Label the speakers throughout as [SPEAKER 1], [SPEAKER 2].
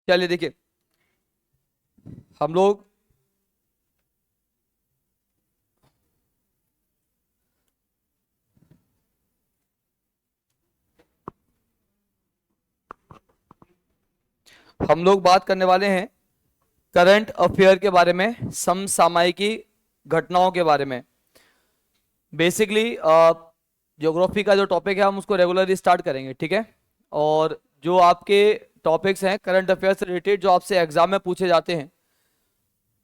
[SPEAKER 1] चलिए देखिए, हम लोग बात करने वाले हैं करंट अफेयर के बारे में, समसामयिकी घटनाओं के बारे में। बेसिकली ज्योग्राफी का जो टॉपिक है हम उसको रेगुलरली स्टार्ट करेंगे, ठीक है। और जो आपके टॉपिक्स हैं करंट अफेयर से रिलेटेड जो आपसे एग्जाम में पूछे जाते हैं,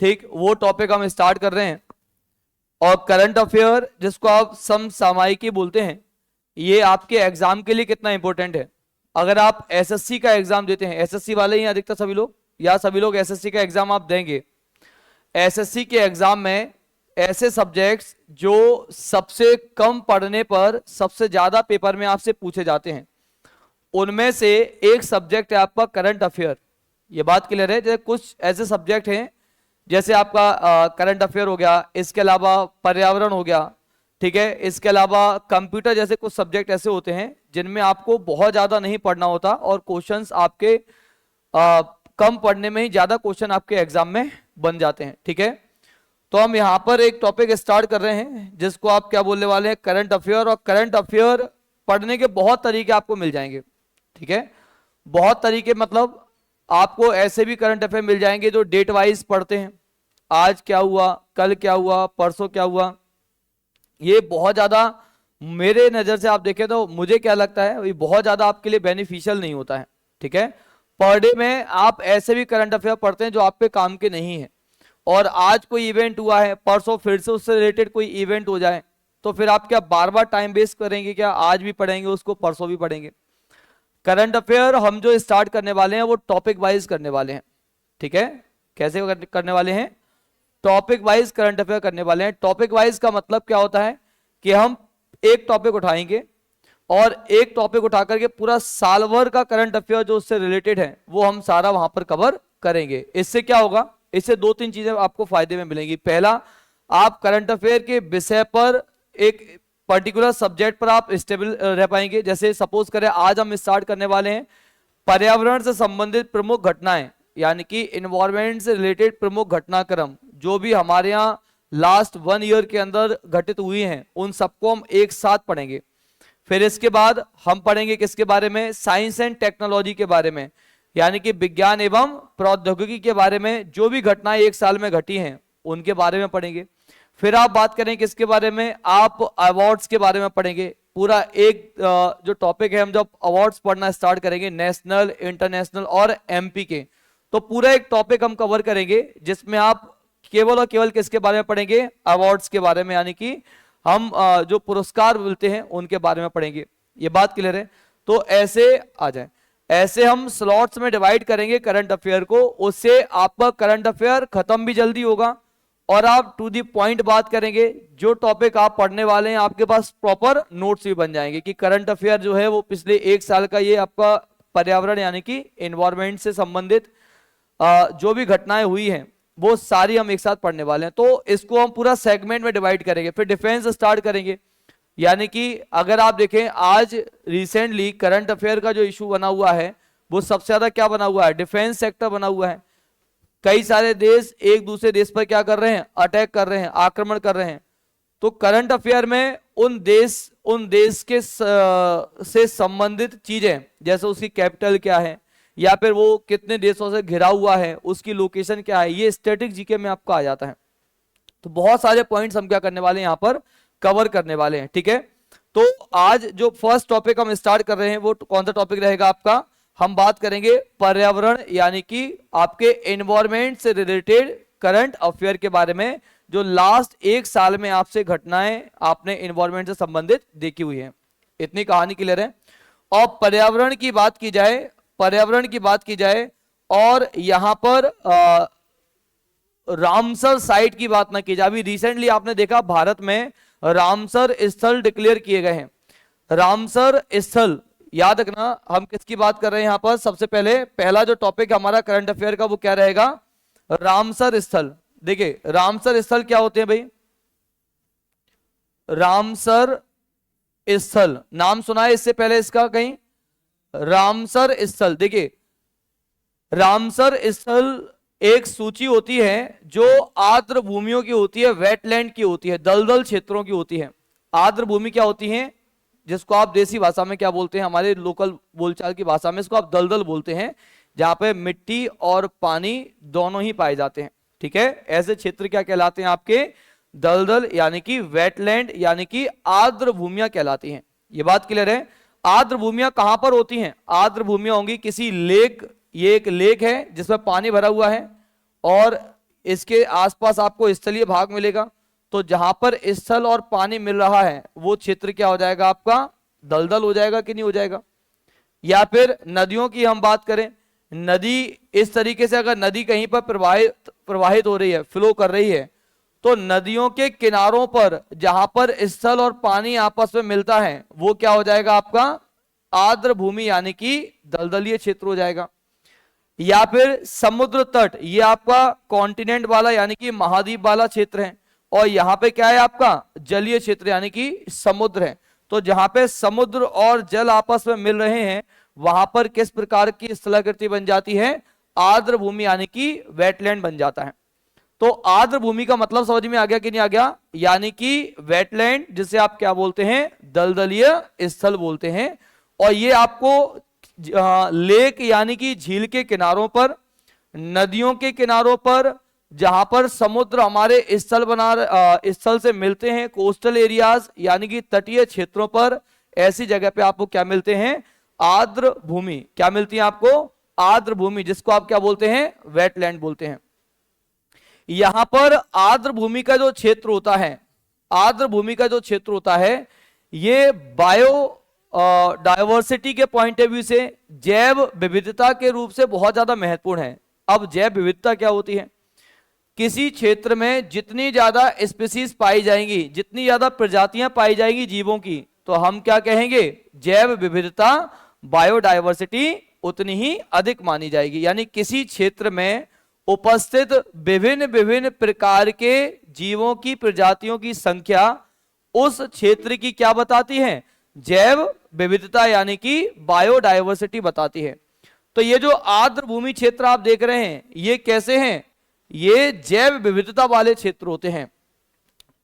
[SPEAKER 1] ठीक, वो टॉपिक हम स्टार्ट कर रहे हैं। और करंट अफेयर जिसको आप समसामयिकी बोलते हैं, ये आपके एग्जाम के लिए कितना इंपॉर्टेंट है। अगर आप एसएससी का एग्जाम देते हैं, एसएससी वाले ही अधिकतर सभी लोग, या सभी लोग एसएससी का एग्जाम आप देंगे, एसएससी के एग्जाम में ऐसे सब्जेक्ट्स जो सबसे कम पढ़ने पर सबसे ज्यादा पेपर में आपसे पूछे जाते हैं, उनमें से एक सब्जेक्ट है आपका करंट अफेयर। ये बात क्लियर है। जैसे कुछ ऐसे सब्जेक्ट हैं, जैसे आपका करंट अफेयर हो गया, इसके अलावा पर्यावरण हो गया, ठीक है, इसके अलावा कंप्यूटर जैसे कुछ सब्जेक्ट ऐसे होते हैं जिनमें आपको बहुत ज्यादा नहीं पढ़ना होता और क्वेश्चंस आपके कम पढ़ने में ही ज्यादा क्वेश्चन आपके एग्जाम में बन जाते हैं, ठीक है। तो हम यहाँ पर एक टॉपिक स्टार्ट कर रहे हैं जिसको आप क्या बोलने वाले हैं, करंट अफेयर। और करंट अफेयर पढ़ने के बहुत तरीके आपको मिल जाएंगे, ठीक है। बहुत तरीके मतलब आपको ऐसे भी करंट अफेयर मिल जाएंगे जो डेट वाइज पढ़ते हैं, आज क्या हुआ, कल क्या हुआ, परसों क्या हुआ। ये बहुत ज्यादा, मेरे नजर से आप देखें तो मुझे क्या लगता है, ये बहुत ज्यादा आपके लिए बेनिफिशियल नहीं होता है, ठीक है। पर डे में आप ऐसे भी करंट अफेयर पढ़ते हैं जो आपके काम के नहीं है, और आज कोई इवेंट हुआ है, परसों फिर से उससे रिलेटेड कोई इवेंट हो जाए, तो फिर आप क्या बार बार टाइम वेस्ट करेंगे, क्या आज भी पढ़ेंगे उसको, परसों भी पढ़ेंगे। करंट अफेयर हम जो स्टार्ट करने वाले हैं वो टॉपिक वाइज करने वाले हैं, ठीक है। कैसे करने वाले हैं, टॉपिक वाइज करंट अफेयर करने वाले हैं। टॉपिक वाइज का मतलब क्या होता है कि हम एक टॉपिक उठाएंगे और एक टॉपिक उठा करके पूरा साल भर का करंट अफेयर जो उससे रिलेटेड है वो हम सारा वहां पर कवर करेंगे। इससे क्या होगा, इससे दो तीन चीजें आपको फायदे में मिलेंगी। पहला, आप करंट अफेयर के विषय पर एक पर्टिकुलर सब्जेक्ट पर आप स्टेबल रह पाएंगे। जैसे सपोज करें आज हम स्टार्ट करने वाले हैं पर्यावरण से संबंधित प्रमुख घटनाएं, यानी कि इन्वायरमेंट से रिलेटेड प्रमुख घटनाक्रम जो भी हमारे यहाँ लास्ट 1 ईयर के अंदर घटित हुई हैं, उन सबको हम एक साथ पढ़ेंगे। फिर इसके बाद हम पढ़ेंगे किसके बारे में, साइंस एंड टेक्नोलॉजी के बारे में, यानी कि विज्ञान एवं प्रौद्योगिकी के बारे में जो भी घटनाएं एक साल में घटी हैं उनके बारे में पढ़ेंगे। फिर आप बात करें किसके बारे में, आप अवार्ड्स के बारे में पढ़ेंगे। पूरा एक जो टॉपिक है, हम जब अवार्ड्स पढ़ना स्टार्ट करेंगे नेशनल, इंटरनेशनल और एमपी के, तो पूरा एक टॉपिक हम कवर करेंगे जिसमें आप केवल और केवल किसके बारे में पढ़ेंगे, अवार्ड्स के बारे में, यानी कि हम जो पुरस्कार मिलते हैं उनके बारे में पढ़ेंगे। ये बात क्लियर है। तो ऐसे आ जाए, ऐसे हम स्लॉट्स में डिवाइड करेंगे करंट अफेयर को, उससे आपका करंट अफेयर खत्म भी जल्दी होगा और आप टू दी पॉइंट बात करेंगे। जो टॉपिक आप पढ़ने वाले हैं आपके पास प्रॉपर नोट्स भी बन जाएंगे कि करंट अफेयर जो है वो पिछले एक साल का, ये आपका पर्यावरण यानी कि एनवायरमेंट से संबंधित जो भी घटनाएं हुई हैं वो सारी हम एक साथ पढ़ने वाले हैं। तो इसको हम पूरा सेगमेंट में डिवाइड करेंगे। फिर डिफेंस स्टार्ट करेंगे, यानी कि अगर आप देखें आज रिसेंटली करंट अफेयर का जो इशू बना हुआ है वो सबसे ज्यादा क्या बना हुआ है, डिफेंस सेक्टर बना हुआ है। कई सारे देश एक दूसरे देश पर क्या कर रहे हैं, अटैक कर रहे हैं, आक्रमण कर रहे हैं। तो करंट अफेयर में उन देश के से संबंधित चीजें, जैसे उसकी कैपिटल क्या है या फिर वो कितने देशों से घिरा हुआ है, उसकी लोकेशन क्या है, ये स्टैटिक जीके में आपको आ जाता है। तो बहुत सारे पॉइंट्स हम क्या करने वाले हैं, यहाँ पर कवर करने वाले हैं, ठीक है। तो आज जो फर्स्ट टॉपिक हम स्टार्ट कर रहे हैं वो कौन सा टॉपिक रहेगा आपका, हम बात करेंगे पर्यावरण, यानी कि आपके एनवायरमेंट से रिलेटेड करंट अफेयर के बारे में, जो लास्ट एक साल में आपसे घटनाएं आपने एनवायरमेंट से संबंधित देखी हुई है। इतनी कहानी क्लियर है। और पर्यावरण की बात की जाए, पर्यावरण की बात की जाए और यहां पर रामसर साइट की बात ना की जाए। अभी रिसेंटली आपने देखा भारत में रामसर स्थल डिक्लेयर किए गए हैं। रामसर स्थल याद रखना, हम किसकी बात कर रहे हैं यहां पर। सबसे पहले पहला जो टॉपिक हमारा करंट अफेयर का वो क्या रहेगा, रामसर स्थल। देखिए रामसर स्थल क्या होते हैं भाई, रामसर स्थल नाम सुना है इससे पहले इसका कहीं, रामसर स्थल। देखिए रामसर स्थल एक सूची होती है जो आर्द्र भूमियों की होती है, वेटलैंड की होती है, दलदल क्षेत्रों की होती है। आर्द्र भूमि क्या होती है, जिसको आप देसी भाषा में क्या बोलते हैं, हमारे लोकल बोलचाल की भाषा में इसको आप दलदल बोलते हैं, जहां पे मिट्टी और पानी दोनों ही पाए जाते हैं। ठीक है, ऐसे क्षेत्र क्या कहलाते हैं आपके, दलदल यानी कि वेटलैंड यानी कि आर्द्र भूमियां कहलाती हैं। ये बात क्लियर है। आर्द्र भूमियां कहां पर होती हैं, आर्द्र भूमियां होंगी किसी लेक, ये एक लेक है जिसमें पानी भरा हुआ है और इसके आसपास आपको स्थलीय भाग मिलेगा। तो जहां पर स्थल और पानी मिल रहा है वो क्षेत्र क्या हो जाएगा आपका, दलदल हो जाएगा कि नहीं हो जाएगा। या फिर नदियों की हम बात करें, नदी इस तरीके से अगर नदी कहीं पर प्रवाहित हो रही है, फ्लो कर रही है, तो नदियों के किनारों पर जहां पर स्थल और पानी आपस में मिलता है वो क्या हो जाएगा आपका, आर्द्र भूमि यानी कि दलदलीय क्षेत्र हो जाएगा। या फिर समुद्र तट, ये आपका कॉन्टिनेंट वाला यानी कि महाद्वीप वाला क्षेत्र है, और यहां पे क्या है आपका, जलीय क्षेत्र यानी कि समुद्र है। तो जहां पे समुद्र और जल आपस में मिल रहे हैं वहां पर किस प्रकार की स्थलाकृति बन जाती है, आर्द्र भूमि यानी कि वेटलैंड बन जाता है। तो आर्द्र भूमि का मतलब समझ में आ गया कि नहीं आ गया, यानी कि वेटलैंड जिसे आप क्या बोलते हैं, दलदलीय स्थल बोलते हैं। और ये आपको लेक यानी कि झील के किनारों पर, नदियों के किनारों पर, जहां पर समुद्र हमारे स्थल से मिलते हैं, कोस्टल एरियाज यानी कि तटीय क्षेत्रों पर, ऐसी जगह पे आपको क्या मिलते हैं, आर्द्र भूमि। क्या मिलती है आपको, आर्द्र भूमि, जिसको आप क्या बोलते हैं, वेटलैंड बोलते हैं। यहां पर आर्द्र भूमि का जो क्षेत्र होता है, आर्द्र भूमि का जो क्षेत्र होता है, ये बायो डायवर्सिटी के पॉइंट ऑफ व्यू से, जैव विविधता के रूप से बहुत ज्यादा महत्वपूर्ण है। अब जैव विविधता क्या होती है, किसी क्षेत्र में जितनी ज्यादा स्पीसीज पाई जाएंगी, जितनी ज्यादा प्रजातियां पाई जाएंगी जीवों की, तो हम क्या कहेंगे, जैव विविधता, बायोडायवर्सिटी उतनी ही अधिक मानी जाएगी। यानी किसी क्षेत्र में उपस्थित विभिन्न विभिन्न प्रकार के जीवों की प्रजातियों की संख्या उस क्षेत्र की क्या बताती है, जैव विविधता यानी कि बायोडायवर्सिटी बताती है। तो ये जो आर्द्र भूमि क्षेत्र आप देख रहे हैं ये कैसे हैं, ये जैव विविधता वाले क्षेत्र होते हैं,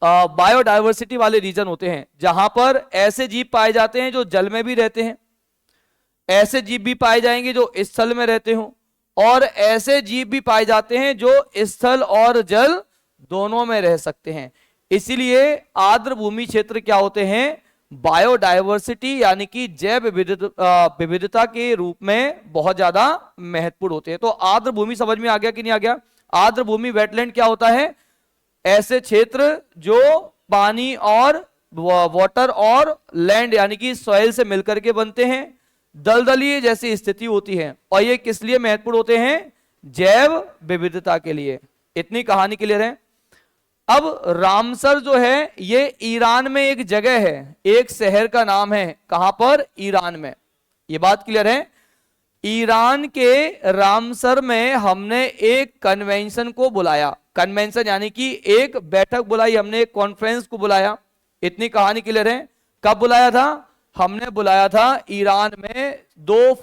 [SPEAKER 1] बायोडायवर्सिटी वाले रीजन होते हैं, जहां पर ऐसे जीव पाए जाते हैं जो जल में भी रहते हैं, ऐसे जीव भी पाए जाएंगे जो स्थल में रहते हो, और ऐसे जीव भी पाए जाते हैं जो स्थल और जल दोनों में रह सकते हैं। इसीलिए आर्द्र भूमि क्षेत्र क्या होते हैं, बायोडायवर्सिटी यानी कि जैव विविधता के रूप में बहुत ज्यादा महत्वपूर्ण होते हैं। तो आर्द्र भूमि समझ में आ गया कि नहीं आ गया। आर्द्र भूमि वेटलैंड क्या होता है, ऐसे क्षेत्र जो पानी और वाटर और लैंड यानी कि सॉइल से मिलकर के बनते हैं, दलदलीय जैसी स्थिति होती है, और ये किस लिए महत्वपूर्ण होते हैं, जैव विविधता के लिए। इतनी कहानी क्लियर है। अब रामसर जो है ये ईरान में एक जगह है, एक शहर का नाम है, कहां पर, ईरान में। ये बात क्लियर है। ईरान के रामसर में हमने एक कन्वेंशन को बुलाया, कन्वेंशन यानी कि एक बैठक बुलाई हमने, एक कॉन्फ्रेंस को बुलाया। इतनी कहानी क्लियर है। कब बुलाया था, हमने बुलाया था ईरान में 2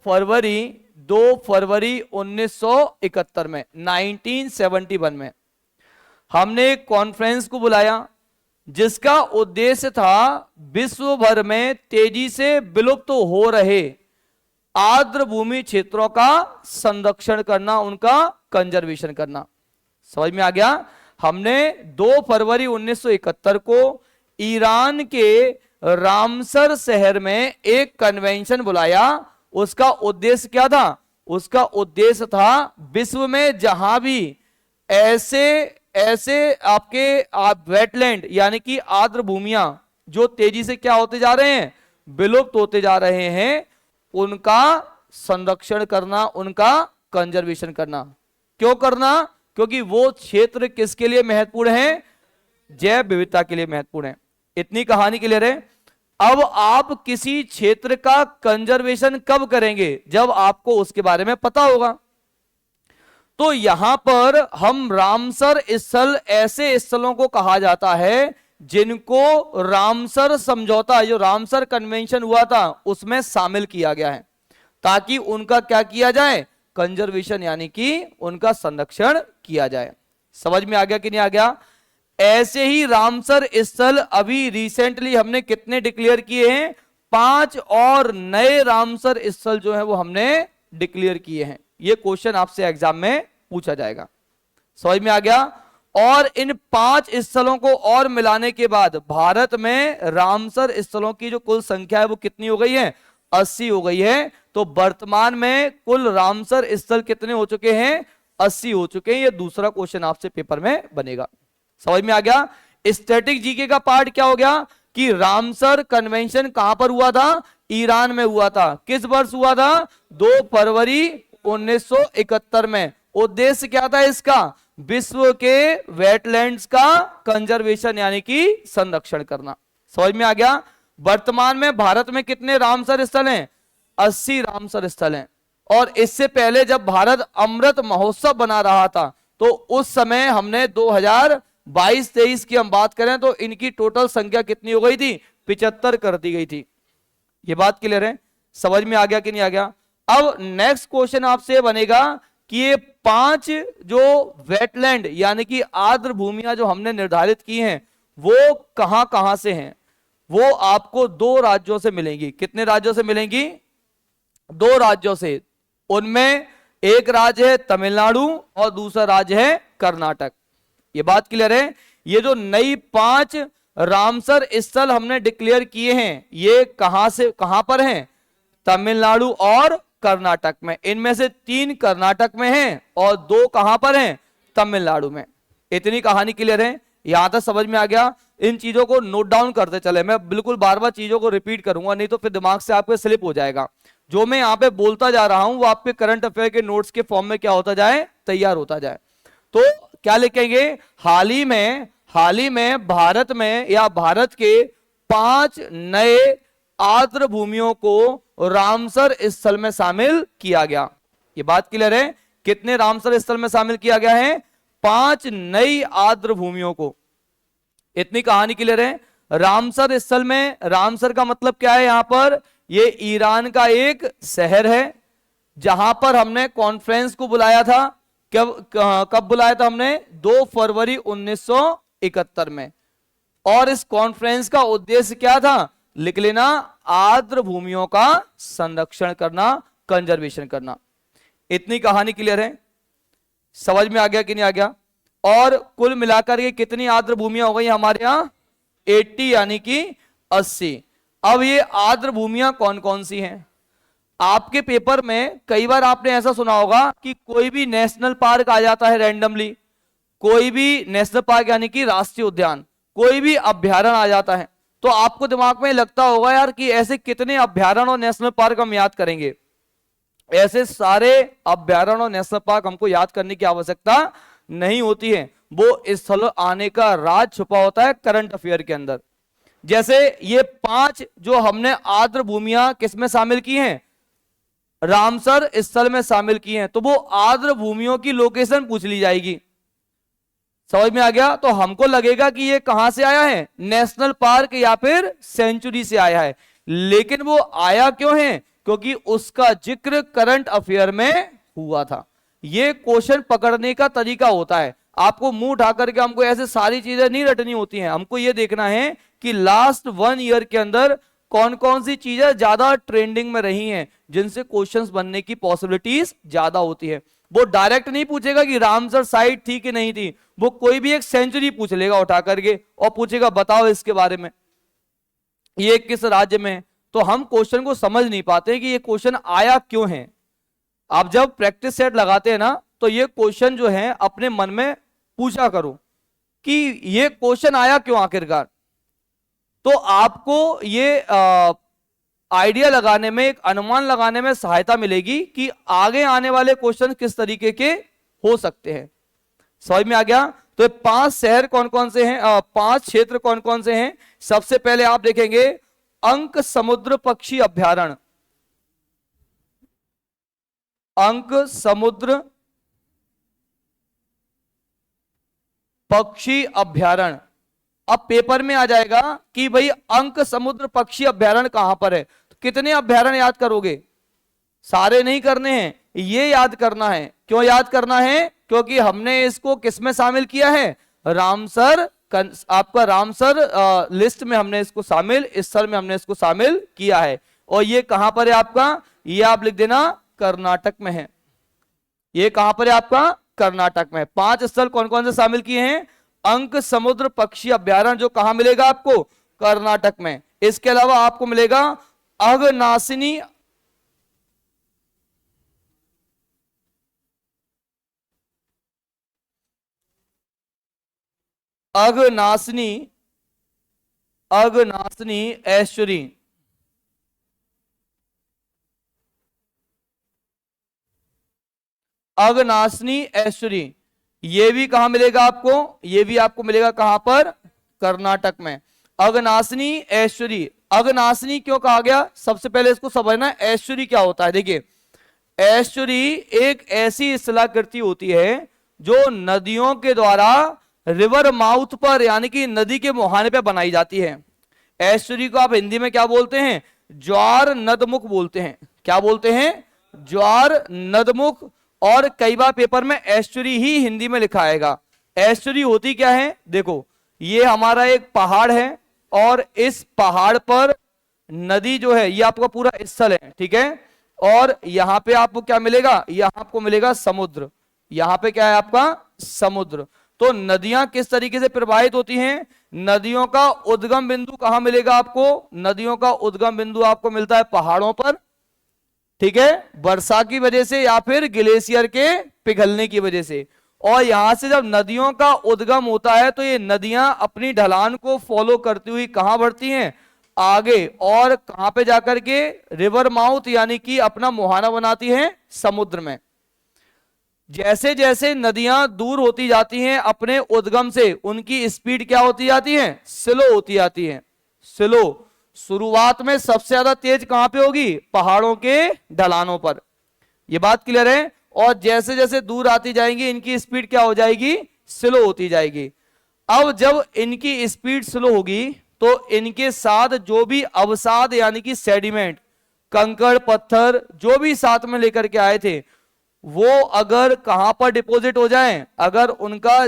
[SPEAKER 1] फरवरी 1971 में, 1971 में हमने एक कॉन्फ्रेंस को बुलाया जिसका उद्देश्य था विश्व भर में तेजी से विलुप्त हो रहे आर्द्र भूमि क्षेत्रों का संरक्षण करना, उनका कंजर्वेशन करना। समझ में आ गया। हमने 2 फरवरी 1971 को ईरान के रामसर शहर में एक कन्वेंशन बुलाया। उसका उद्देश्य क्या था, उसका उद्देश्य था विश्व में जहां भी ऐसे आपके वेटलैंड यानी कि आर्द्र भूमियां जो तेजी से क्या होते जा रहे हैं, विलुप्त होते जा रहे हैं, उनका संरक्षण करना, उनका कंजर्वेशन करना। क्यों करना, क्योंकि वो क्षेत्र किसके लिए महत्वपूर्ण है, जैव विविधता के लिए महत्वपूर्ण है। इतनी कहानी क्लियर है। अब आप किसी क्षेत्र का कंजर्वेशन कब करेंगे, जब आपको उसके बारे में पता होगा। तो यहां पर हम रामसर स्थल ऐसे स्थलों को कहा जाता है जिनको रामसर समझौता, जो रामसर कन्वेंशन हुआ था उसमें शामिल किया गया है, ताकि उनका क्या किया जाए, कंजर्वेशन यानी कि उनका संरक्षण किया जाए। समझ में आ गया कि नहीं आ गया? ऐसे ही रामसर स्थल अभी रिसेंटली हमने कितने डिक्लेयर किए हैं? 5 और नए रामसर स्थल जो है वो हमने डिक्लेयर किए हैं। ये क्वेश्चन आपसे एग्जाम में पूछा जाएगा। समझ में आ गया? और इन 5 स्थलों को और मिलाने के बाद भारत में रामसर स्थलों की जो कुल संख्या है वो कितनी हो गई है? 80 हो गई है। तो वर्तमान में कुल रामसर स्थल कितने हो चुके हैं? 80 हो चुके हैं। ये दूसरा क्वेश्चन आपसे पेपर में बनेगा। समझ में आ गया? स्टैटिक जीके का पार्ट क्या हो गया कि रामसर कन्वेंशन कहां पर हुआ था? ईरान में हुआ था। किस वर्ष हुआ था? 2 फरवरी 1971 में। उद्देश्य क्या था इसका? विश्व के वेटलैंड्स का कंजर्वेशन यानी कि संरक्षण करना। समझ में आ गया? वर्तमान में भारत में कितने रामसर स्थल हैं? 80 रामसर स्थल हैं। और इससे पहले जब भारत अमृत महोत्सव बना रहा था तो उस समय हमने 2022-23 की हम बात करें तो इनकी टोटल संख्या कितनी हो गई थी? 75 कर दी गई थी। ये बात क्लियर है? समझ में आ गया कि नहीं आ गया? अब नेक्स्ट क्वेश्चन आपसे बनेगा कि ये 5 जो वेटलैंड यानी कि आर्द्र भूमियां जो हमने निर्धारित की हैं वो कहां कहां से हैं? वो आपको 2 राज्यों से मिलेंगी। कितने राज्यों से मिलेंगी? 2 राज्यों से। उनमें एक राज्य है तमिलनाडु और दूसरा राज्य है कर्नाटक। ये बात क्लियर है? ये जो नई 5 रामसर स्थल हमने डिक्लेयर किए हैं ये कहां से कहां पर हैं? तमिलनाडु और कर्नाटक में। इनमें से 3 कर्नाटक में हैं और 2 कहां पर हैं? तमिलनाडु में। इतनी कहानी क्लियर है? यहां तक समझ में आ गया? इन चीजों को नोट डाउन करते चले। मैं बिल्कुल बार बार चीजों को रिपीट करूंगा नहीं तो फिर दिमाग से आपके स्लिप हो जाएगा। जो मैं यहां पे बोलता जा रहा हूं वो आपके करंट अफेयर के नोट्स के फॉर्म में क्या होता जाए? तैयार होता जाए। तो क्या लिखेंगे? हाल ही में भारत में या भारत के 5 नए आर्द्र भूमियों को रामसर स्थल में शामिल किया गया। ये बात क्लियर है? कितने रामसर स्थल में शामिल किया गया है? 5 नई आर्द्र भूमियों को। इतनी कहानी क्लियर है? रामसर स्थल में, रामसर का मतलब क्या है? यहां पर ये ईरान का एक शहर है जहां पर हमने कॉन्फ्रेंस को बुलाया था। कब बुलाया था हमने? 2 फरवरी 1971 में। और इस कॉन्फ्रेंस का उद्देश्य क्या था? लिख लेना, आर्द्र भूमियों का संरक्षण करना, कंजर्वेशन करना। इतनी कहानी क्लियर है? समझ में आ गया कि नहीं आ गया? और कुल मिलाकर के कितनी आर्द्र भूमियां हो गई हमारे यहां? 80 यानी कि 80। अब ये आर्द्र भूमियां कौन कौन सी हैं? आपके पेपर में कई बार आपने ऐसा सुना होगा कि कोई भी नेशनल पार्क आ जाता है रैंडमली, कोई भी नेशनल पार्क यानी कि राष्ट्रीय उद्यान, कोई भी अभ्यारण्य आ जाता है। तो आपको दिमाग में लगता होगा यार कि ऐसे कितने अभ्यारण्य और नेशनल पार्क हम याद करेंगे। ऐसे सारे अभ्यारण्य और नेशनल पार्क हमको याद करने की आवश्यकता नहीं होती है। वो स्थल आने का राज छुपा होता है करंट अफेयर के अंदर। जैसे ये 5 जो हमने आर्द्र भूमियां किसमें शामिल की हैं? रामसर स्थल में शामिल की हैं। तो वो आर्द्र भूमियों की लोकेशन पूछ ली जाएगी। समझ में आ गया? तो हमको लगेगा कि ये कहां से आया है? नेशनल पार्क या फिर सेंचुरी से आया है। लेकिन वो आया क्यों है? क्योंकि उसका जिक्र करंट अफेयर में हुआ था। ये क्वेश्चन पकड़ने का तरीका होता है। आपको मुंह उठा करके हमको ऐसे सारी चीजें नहीं रटनी होती हैं। हमको ये देखना है कि लास्ट 1 ईयर के अंदर कौन कौन सी चीजें ज्यादा ट्रेंडिंग में रही हैं जिनसे क्वेश्चंस बनने की पॉसिबिलिटीज ज्यादा होती है। वो डायरेक्ट नहीं पूछेगा कि रामसर साइट थी कि नहीं थी, वो कोई भी एक सेंचुरी पूछ लेगा उठा करके और पूछेगा बताओ इसके बारे में, ये किस राज्य में है। तो हम क्वेश्चन को समझ नहीं पाते कि ये क्वेश्चन आया क्यों है। आप जब प्रैक्टिस सेट लगाते हैं ना तो ये क्वेश्चन जो है अपने मन में पूछा करो कि ये क्वेश्चन आया क्यों आखिरकार। तो आपको ये आइडिया लगाने में, एक अनुमान लगाने में सहायता मिलेगी कि आगे आने वाले क्वेश्चन किस तरीके के हो सकते हैं। समझ में आ गया? तो 5 शहर कौन कौन से हैं, 5 क्षेत्र कौन कौन से हैं? सबसे पहले आप देखेंगे अंक समुद्र पक्षी अभ्यारण्य। अंक समुद्र पक्षी अभ्यारण्य। अब पेपर में आ जाएगा कि भाई अंक समुद्र पक्षी अभ्यारण्य कहां पर है। तो कितने अभ्यारण्य याद करोगे? सारे नहीं करने हैं, ये याद करना है। क्यों याद करना है? क्योंकि हमने इसको किस में शामिल किया है? रामसर, आपका रामसर लिस्ट में हमने इसको शामिल, इस स्थल में हमने इसको शामिल किया है। और ये कहां पर है आपका? ये आप लिख देना कर्नाटक में है। ये कहां पर है आपका? कर्नाटक में। 5 स्थल कौन कौन से शामिल किए हैं? अंक समुद्र पक्षी अभ्यारण्य, जो कहां मिलेगा आपको? कर्नाटक में। इसके अलावा आपको मिलेगा अघनासिनी, अघनासिनी, अघनासिनी एस्चुरी, अघनासिनी एस्चुरी, ये भी कहां मिलेगा आपको? ये भी आपको मिलेगा कहां पर? कर्नाटक में। अघनासिनी एस्चुरी। अघनासिनी क्यों कहा गया? सबसे पहले इसको समझना एस्चुरी क्या होता है। देखिए, एस्चुरी एक ऐसी स्थलाकृति होती है जो नदियों के द्वारा रिवर माउथ पर, यानी कि नदी के मुहाने पे बनाई जाती है। एस्चुरी को आप हिंदी में क्या बोलते हैं? ज्वार नदमुख बोलते हैं। क्या बोलते हैं? ज्वार नदमुख। और कई बार पेपर में एस्चुरी ही हिंदी में लिखा आएगा। एस्चुरी होती क्या है? देखो, ये हमारा एक पहाड़ है और इस पहाड़ पर नदी जो है, ये आपका पूरा स्थल है, ठीक है। और यहां पे आपको क्या मिलेगा? यहां आपको मिलेगा समुद्र। यहां पे क्या है आपका? समुद्र। तो नदियां किस तरीके से प्रवाहित होती हैं? नदियों का उद्गम बिंदु कहां मिलेगा आपको? नदियों का उद्गम बिंदु आपको मिलता है पहाड़ों पर, ठीक है, वर्षा की वजह से या फिर ग्लेशियर के पिघलने की वजह से। और यहां से जब नदियों का उद्गम होता है तो ये नदियां अपनी ढलान को फॉलो करती हुई कहां बढ़ती हैं? आगे। और कहां पे जाकर के? रिवर माउथ, यानी कि अपना मुहाना बनाती हैं समुद्र में। जैसे जैसे नदियां दूर होती जाती हैं अपने उद्गम से, उनकी स्पीड क्या होती जाती है? स्लो होती जाती है। स्लो। शुरुआत में सबसे ज्यादा तेज कहां पे होगी? पहाड़ों के ढलानों पर। यह बात क्लियर है। और जैसे जैसे दूर आती जाएंगी इनकी स्पीड क्या हो जाएगी? स्लो होती जाएगी। अब जब इनकी स्पीड स्लो होगी तो इनके साथ जो भी अवसाद, यानी कि सेडिमेंट, कंकड़ पत्थर जो भी साथ में लेकर के आए थे, वो अगर कहां पर डिपॉजिट हो जाएं, अगर उनका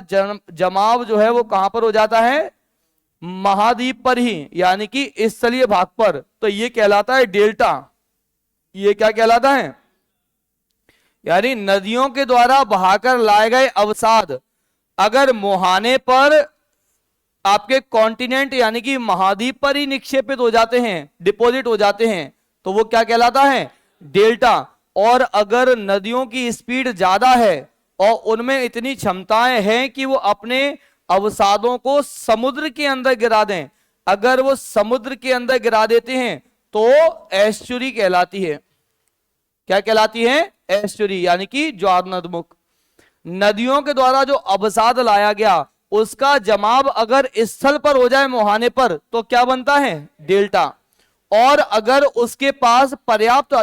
[SPEAKER 1] जमाव जो है वो कहां पर हो जाता है? महाद्वीप पर ही, यानी कि स्थलीय भाग पर, तो ये कहलाता है डेल्टा। ये क्या कहलाता है? यानी नदियों के द्वारा बहाकर लाए गए अवसाद अगर मुहाने पर आपके कॉन्टिनेंट, यानी कि महाद्वीप पर ही निक्षेपित हो जाते हैं, डिपॉजिट हो जाते हैं, तो वो क्या कहलाता है? डेल्टा। और अगर नदियों की स्पीड ज्यादा है और उनमें इतनी क्षमताएं हैं कि वो अपने अवसादों को समुद्र के अंदर गिरा दें, अगर वो समुद्र के अंदर गिरा देते हैं तो एस्चुरी कहलाती है। क्या कहलाती है? एस्चुरी, यानी कि ज्वार नदमुख। नदियों के द्वारा जो अवसाद लाया गया उसका जमाव अगर स्थल पर हो जाए मुहाने पर तो क्या बनता है? डेल्टा। और अगर उसके पास पर्याप्त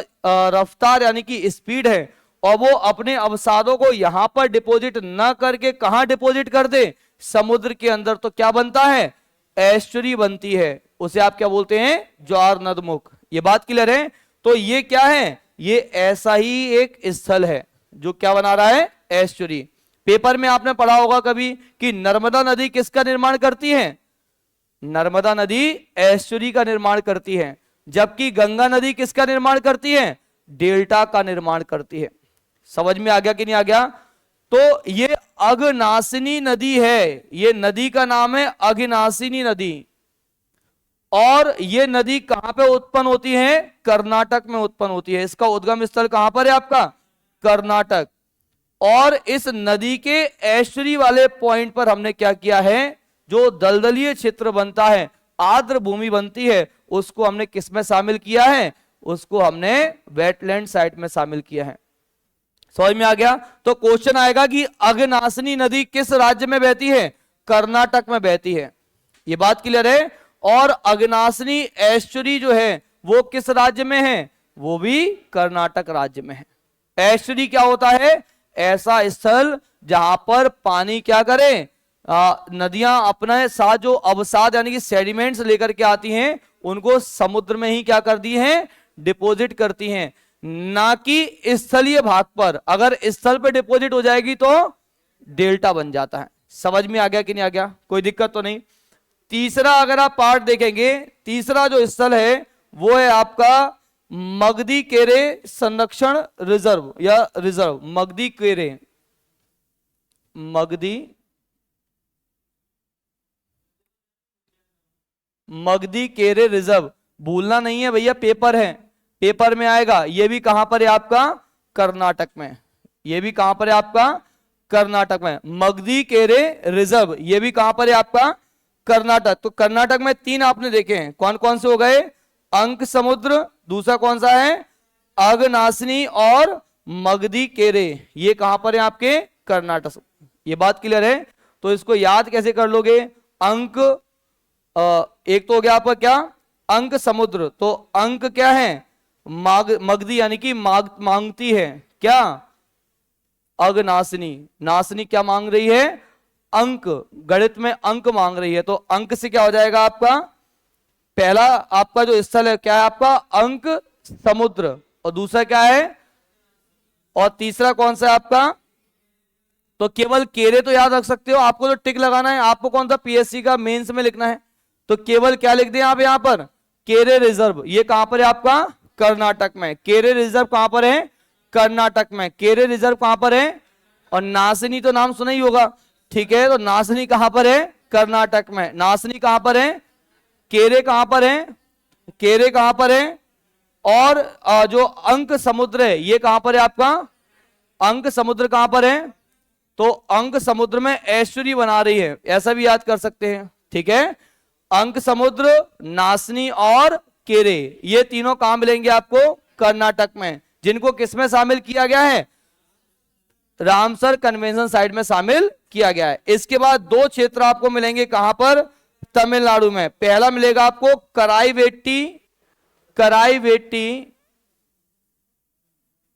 [SPEAKER 1] रफ्तार, यानी कि स्पीड है, और वो अपने अवसादों को यहां पर डिपॉजिट ना करके कहां डिपॉजिट कर दे? समुद्र के अंदर, तो क्या बनता है? एस्चुरी बनती है। उसे आप क्या बोलते हैं? ज्वार नदमुख। ये बात क्लियर है। तो ये क्या है? ये ऐसा ही एक स्थल है जो क्या बना रहा है? एस्चुरी। पेपर में आपने पढ़ा होगा कभी कि नर्मदा नदी किसका निर्माण करती है? नर्मदा नदी एस्चुरी का निर्माण करती है। जबकि गंगा नदी किसका निर्माण करती है? डेल्टा का निर्माण करती है। समझ में आ गया कि नहीं आ गया? तो ये अघनासिनी नदी है। ये नदी का नाम है अघनासिनी नदी। और ये नदी कहां पे उत्पन्न होती है? कर्नाटक में उत्पन्न होती है। इसका उद्गम स्थल कहां पर है आपका? कर्नाटक। और इस नदी के एस्चुरी वाले पॉइंट पर हमने क्या किया है? जो दलदलीय क्षेत्र बनता है, आर्द्र भूमि बनती है, उसको हमने किस में शामिल किया है? उसको हमने वेटलैंड साइट में शामिल किया है। समझ में आ गया? तो क्वेश्चन आएगा कि अघनासिनी नदी किस राज्य में बहती है? कर्नाटक में बहती है। ये बात क्लियर है। और अघनासिनी एस्चुरी जो है वो किस राज्य में है? वो भी कर्नाटक राज्य में है। एस्चुरी क्या होता है? ऐसा स्थल जहां पर पानी क्या करे? नदियां अपने साथ जो अवसाद, यानी कि सेडिमेंट्स लेकर के आती हैं, उनको समुद्र में ही क्या कर दी हैं? डिपॉजिट करती हैं। ना कि स्थलीय भाग पर। अगर स्थल पे डिपॉजिट हो जाएगी तो डेल्टा बन जाता है। समझ में आ गया कि नहीं आ गया? कोई दिक्कत तो नहीं। तीसरा अगर आप पार्ट देखेंगे, तीसरा जो स्थल है वो है आपका मगधी केरे संरक्षण रिजर्व या रिजर्व, मगधी केरे, मगधी मगधी केरे रिजर्व। भूलना नहीं है भैया, पेपर है, पेपर में आएगा। ये भी कहां पर है आपका? कर्नाटक में। ये भी कहां पर है आपका? कर्नाटक में। मगधी केरे रिजर्व ये भी कहां पर है आपका? कर्नाटक। तो कर्नाटक में तीन आपने देखे हैं, कौन कौन से हो गए? अंक समुद्र, दूसरा कौन सा है? अगनासिनी और मगधी केरे। ये कहां पर है आपके? कर्नाटक। ये बात क्लियर है? तो इसको याद कैसे कर लोगे? अंक एक तो हो गया आपका क्या? अंक समुद्र। तो अंक क्या है? मगधी यानी कि मांगती है क्या? अगनासिनी। नासिनी क्या मांग रही है? अंक। गणित में अंक मांग रही है। तो अंक से क्या हो जाएगा आपका? पहला आपका जो स्थल है क्या है आपका? अंक समुद्र। और दूसरा क्या है? और तीसरा कौन सा है आपका? तो केवल केरे तो याद रख सकते हो, आपको तो टिक लगाना है। आपको कौन सा पीएससी का मेंस में लिखना है, तो केवल क्या लिख दें आप यहां पर? केरे रिजर्व। ये कहां पर है आपका? कर्नाटक में। केरे रिजर्व कहां पर है? कर्नाटक में। केरे रिजर्व कहां पर है? और नासिनी तो नाम सुना ही होगा, ठीक है? तो नासिनी कहां पर है? कर्नाटक में। नासिनी कहां पर है? केरे कहां पर है? केरे कहां पर है? और जो अंक समुद्र है ये कहां पर है आपका? अंक समुद्र कहां पर है? तो अंक समुद्र में ऐश्वर्य बना रही है, ऐसा भी याद कर सकते हैं, ठीक है? अंक समुद्र, नासिनी और केरे ये तीनों कहां मिलेंगे आपको? कर्नाटक में। जिनको किसमें शामिल किया गया है? रामसर कन्वेंशन साइट में शामिल किया गया है। इसके बाद दो क्षेत्र आपको मिलेंगे कहां पर? तमिलनाडु में। पहला मिलेगा आपको कराईवेट्टी, कराईवेट्टी,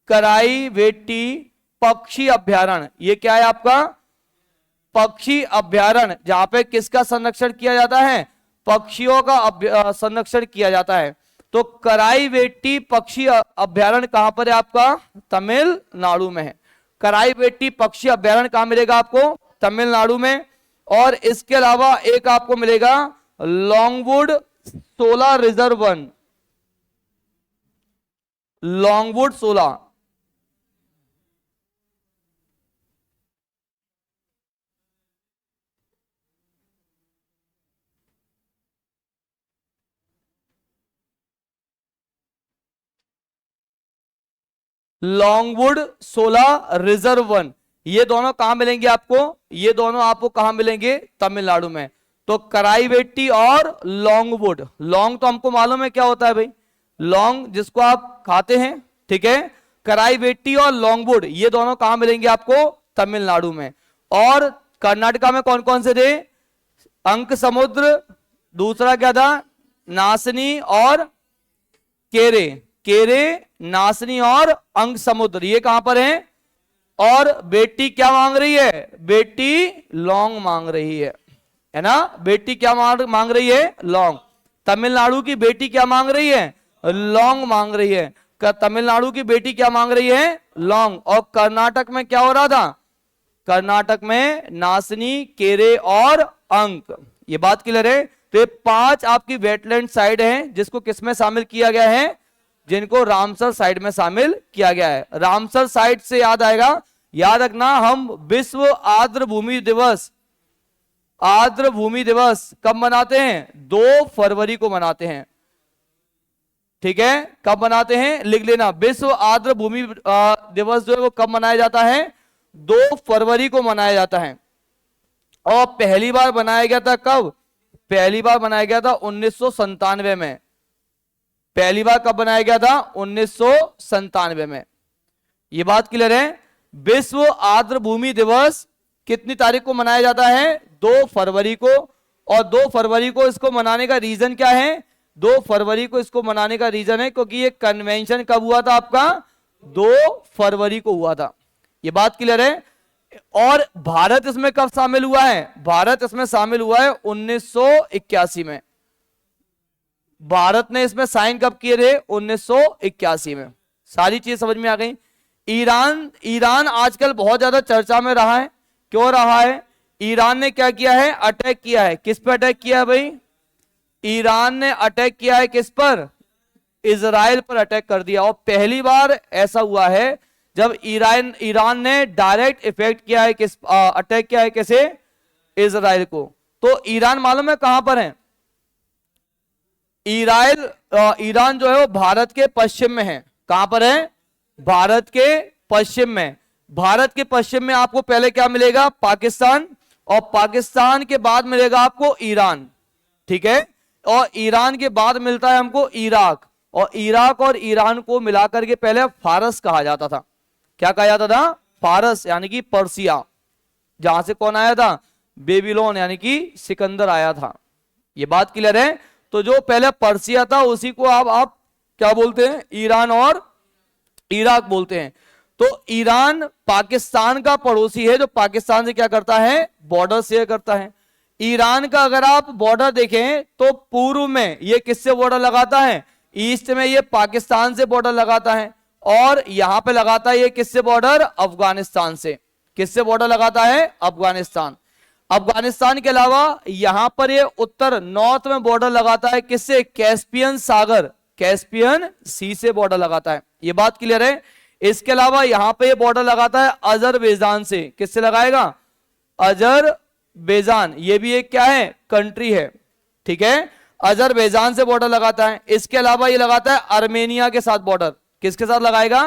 [SPEAKER 1] कराईवेट्टी पक्षी अभ्यारण्य। ये क्या है आपका? पक्षी अभ्यारण्य, जहां पे किसका संरक्षण किया जाता है? पक्षियों का संरक्षण किया जाता है। तो कराईवेट्टी पक्षी अभ्यारण्य कहां पर है आपका? तमिलनाडु में है। कराईवेट्टी पक्षी अभ्यारण्य कहां मिलेगा आपको? तमिलनाडु में। और इसके अलावा एक आपको मिलेगा Longwood solar reserve one, Longwood solar. Longwood 16 reserve one, ये दोनों कहां मिलेंगे आपको? ये दोनों आपको कहां मिलेंगे? तमिलनाडु में। तो कराईवेट्टी और लॉन्गवुड। लॉन्ग तो हमको मालूम है क्या होता है भाई, लॉन्ग जिसको आप खाते हैं, ठीक है? कराईवेट्टी और लॉन्गवुड ये दोनों कहां मिलेंगे आपको? तमिलनाडु में। और कर्नाटका में कौन कौन से थे? अंक समुद्र, दूसरा क्या था? नासिनी और केरे। केरे, नासिनी और अंक समुद्र ये कहां पर है? और बेटी क्या मांग रही है? बेटी लौंग मांग रही है ना? बेटी क्या मांग रही है? लौंग। तमिलनाडु की बेटी क्या मांग रही है? लौंग मांग रही है। तमिलनाडु की बेटी क्या मांग रही है? लौंग। और कर्नाटक में क्या हो रहा था? कर्नाटक में नासिनी, केरे और अंक। ये बात क्लियर है? तो ये 5 आपकी वेटलैंड साइड है जिसको किसमें शामिल किया गया है? जिनको रामसर साइट में शामिल किया गया है। रामसर साइट से याद आएगा, याद रखना, हम विश्व आर्द्र भूमि दिवस, आर्द्र भूमि दिवस कब मनाते हैं? 2 फरवरी को मनाते हैं, ठीक है? कब मनाते हैं लिख लेना। विश्व आर्द्र भूमि दिवस जो है वो कब मनाया जाता है? 2 फरवरी को मनाया जाता है। और पहली बार बनाया गया था कब? पहली बार बनाया गया था 1997 में। पहली बार कब बनाया गया था? 1997 में। यह बात क्लियर है? विश्व आर्द्र भूमि दिवस कितनी तारीख को मनाया जाता है? 2 फरवरी को। और 2 फरवरी को इसको मनाने का रीजन क्या है? 2 फरवरी को इसको मनाने का रीजन है क्योंकि ये कन्वेंशन कब हुआ था आपका? 2 फरवरी को हुआ था। यह बात क्लियर है? और भारत इसमें कब शामिल हुआ है? भारत इसमें शामिल हुआ है 1981 में। भारत ने इसमें साइन कब किए थे? 1981 में। सारी चीज समझ में आ गई। ईरान, ईरान आजकल बहुत ज्यादा चर्चा में रहा है। क्यों रहा है? ईरान ने क्या किया है? अटैक किया है। किस पे अटैक किया है भाई? ईरान ने अटैक किया है किस पर? इजराइल पर अटैक कर दिया। और पहली बार ऐसा हुआ है जब ईरान ईरान ने डायरेक्ट इफेक्ट किया है किस, अटैक किया है कैसे? इजराइल को। तो ईरान मालूम है कहां पर है? ईरान जो है वो भारत के पश्चिम में है। कहां पर है? भारत के पश्चिम में। भारत के पश्चिम में आपको पहले क्या मिलेगा? पाकिस्तान, और पाकिस्तान के बाद मिलेगा आपको ईरान, ठीक है। और ईरान के बाद मिलता है हमको इराक, और इराक और ईरान को मिलाकर के पहले फारस कहा जाता था। क्या कहा जाता था? फारस, यानी कि पर्सिया, जहां से कौन आया था? बेबीलोन यानी कि सिकंदर आया था। ये बात क्लियर है? तो जो पहले पर्सिया था उसी को आप क्या बोलते हैं? ईरान और इराक बोलते हैं। तो ईरान पाकिस्तान का पड़ोसी है, जो पाकिस्तान से क्या करता है? बॉर्डर शेयर करता है। ईरान का अगर आप बॉर्डर देखें तो पूर्व में ये किससे बॉर्डर लगाता है? ईस्ट में ये पाकिस्तान से बॉर्डर लगाता है, और यहां पे लगाता है ये किससे बॉर्डर? अफगानिस्तान से। किससे बॉर्डर लगाता है? अफगानिस्तान। अफगानिस्तान के अलावा यहां पर ये उत्तर नॉर्थ में बॉर्डर लगाता है किससे? कैस्पियन सागर, कैस्पियन सी से बॉर्डर लगाता है। ये बात क्लियर है? इसके अलावा यहां पे ये बॉर्डर लगाता है अजरबैजान से। किससे लगाएगा? अजरबैजान, ये भी एक क्या है? कंट्री है, ठीक है। अजरबैजान से बॉर्डर लगाता है। इसके अलावा ये लगाता है आर्मेनिया के साथ बॉर्डर। किसके साथ लगाएगा?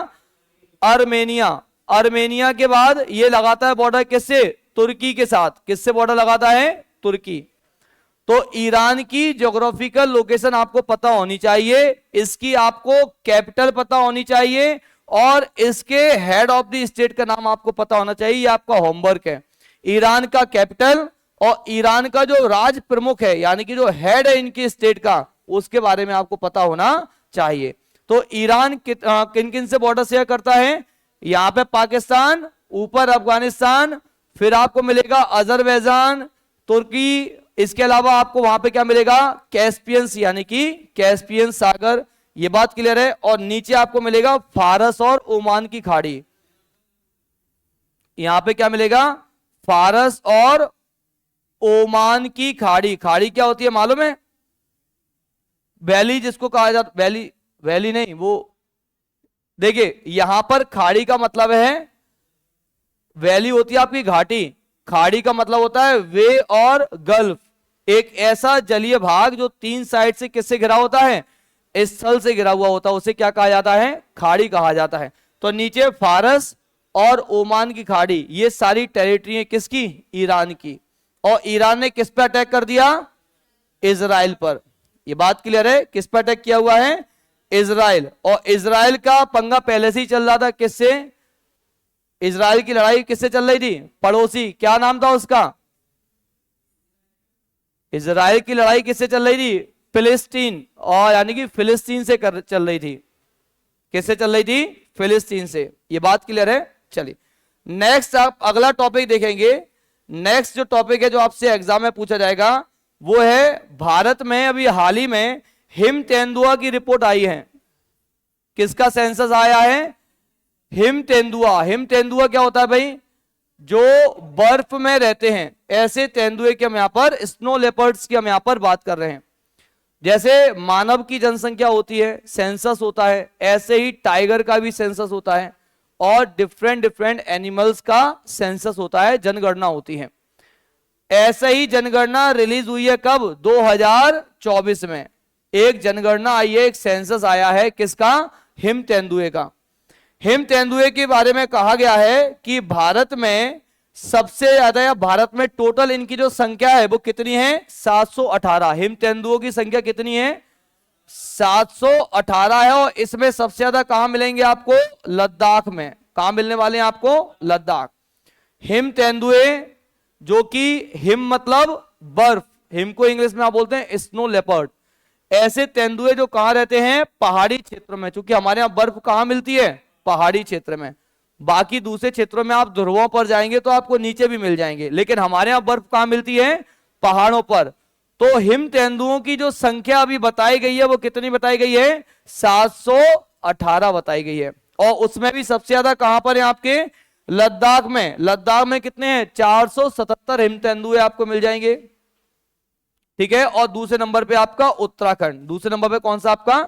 [SPEAKER 1] आर्मेनिया। आर्मेनिया के बाद ये लगाता है बॉर्डर किससे? तुर्की के साथ। किससे बॉर्डर लगाता है? तुर्की। तो ईरान की ज्योग्राफिकल लोकेशन आपको पता होनी चाहिए, इसकी आपको कैपिटल पता होनी चाहिए, और इसके हेड ऑफ द स्टेट का नाम आपको पता होना चाहिए। ये आपका होमवर्क है। ईरान का कैपिटल और ईरान का जो राज प्रमुख है, यानी कि जो हेड है इनकी स्टेट का, उसके बारे में आपको पता होना चाहिए। तो ईरान किन किन से बॉर्डर शेयर करता है? यहां पे पाकिस्तान, ऊपर अफगानिस्तान, फिर आपको मिलेगा अजरबैजान, तुर्की। इसके अलावा आपको वहां पे क्या मिलेगा? कैस्पियन सी, यानी कि कैस्पियन सागर। ये बात क्लियर है? और नीचे आपको मिलेगा फारस और ओमान की खाड़ी। यहां पे क्या मिलेगा? फारस और ओमान की खाड़ी। खाड़ी क्या होती है मालूम है? वैली जिसको कहा जाता, वैली, वैली नहीं, वो देखिए यहां पर खाड़ी का मतलब है, वैली होती है आपकी घाटी, खाड़ी का मतलब होता है वे और गल्फ। एक ऐसा जलीय भाग जो तीन साइड से किससे घिरा होता है? स्थल से घिरा हुआ होता है, उसे क्या कहा जाता है? खाड़ी कहा जाता है। तो नीचे फारस और ओमान की खाड़ी, ये सारी टेरिटरी है किसकी? ईरान की। और ईरान ने किस पे अटैक कर दिया? इजराइल पर। ये बात क्लियर है? किस पे अटैक किया हुआ है? इजराइल। और इजराइल का पंगा पहले से ही चल रहा था। किससे? इजराइल की लड़ाई किससे चल रही थी? पड़ोसी, क्या नाम था उसका? इजराइल की लड़ाई किससे चल रही थी? फिलिस्तीन, और यानी कि फिलिस्तीन से चल रही थी। किससे चल रही थी? फिलिस्तीन से। ये बात क्लियर है? चलिए नेक्स्ट आप अगला टॉपिक देखेंगे। नेक्स्ट जो टॉपिक है जो आपसे एग्जाम में पूछा जाएगा वो है, भारत में अभी हाल ही में हिम तेंदुआ की रिपोर्ट आई है। किसका सेंसस आया है? हिम तेंदुआ। हिम तेंदुआ क्या होता है भाई? जो बर्फ में रहते हैं, ऐसे तेंदुए की हम यहां पर, स्नो लेपर्ड्स की हम यहां पर बात कर रहे हैं। जैसे मानव की जनसंख्या होती है, सेंसस होता है, ऐसे ही टाइगर का भी सेंसस होता है, और डिफरेंट डिफरेंट एनिमल्स का सेंसस होता है, जनगणना होती है। ऐसे ही जनगणना रिलीज हुई है कब? 2024 में एक जनगणना आई है, एक सेंसस आया है। किसका? हिम तेंदुए का। हिम तेंदुए के बारे में कहा गया है कि भारत में सबसे ज्यादा, या भारत में टोटल इनकी जो संख्या है वो कितनी है? 718। हिम तेंदुओं की संख्या कितनी है? 718 है। और इसमें सबसे ज्यादा कहां मिलेंगे आपको? लद्दाख में। कहां मिलने वाले हैं आपको? लद्दाख। हिम तेंदुए, जो कि हिम मतलब बर्फ, हिम को इंग्लिश में आप बोलते हैं स्नो लेपर्ड। ऐसे तेंदुए जो कहां रहते हैं? पहाड़ी क्षेत्र में। क्योंकि हमारे यहां बर्फ कहां मिलती है? पहाड़ी क्षेत्र में। बाकी दूसरे क्षेत्रों में आप ध्रुवों पर जाएंगे तो आपको नीचे भी मिल जाएंगे, लेकिन हमारे यहां बर्फ कहां मिलती है? पहाड़ों पर। तो हिम तेंदुओं की जो संख्या अभी बताई गई है वो कितनी बताई गई है? 2018 बताई गई है। और उसमें भी सबसे ज्यादा कहां पर है आपके, लद्दाख में। लद्दाख में कितने हैं, 477 हिम तेंदुए आपको मिल जाएंगे। ठीक है, और दूसरे नंबर पे आपका उत्तराखंड, दूसरे नंबर पे कौन सा आपका,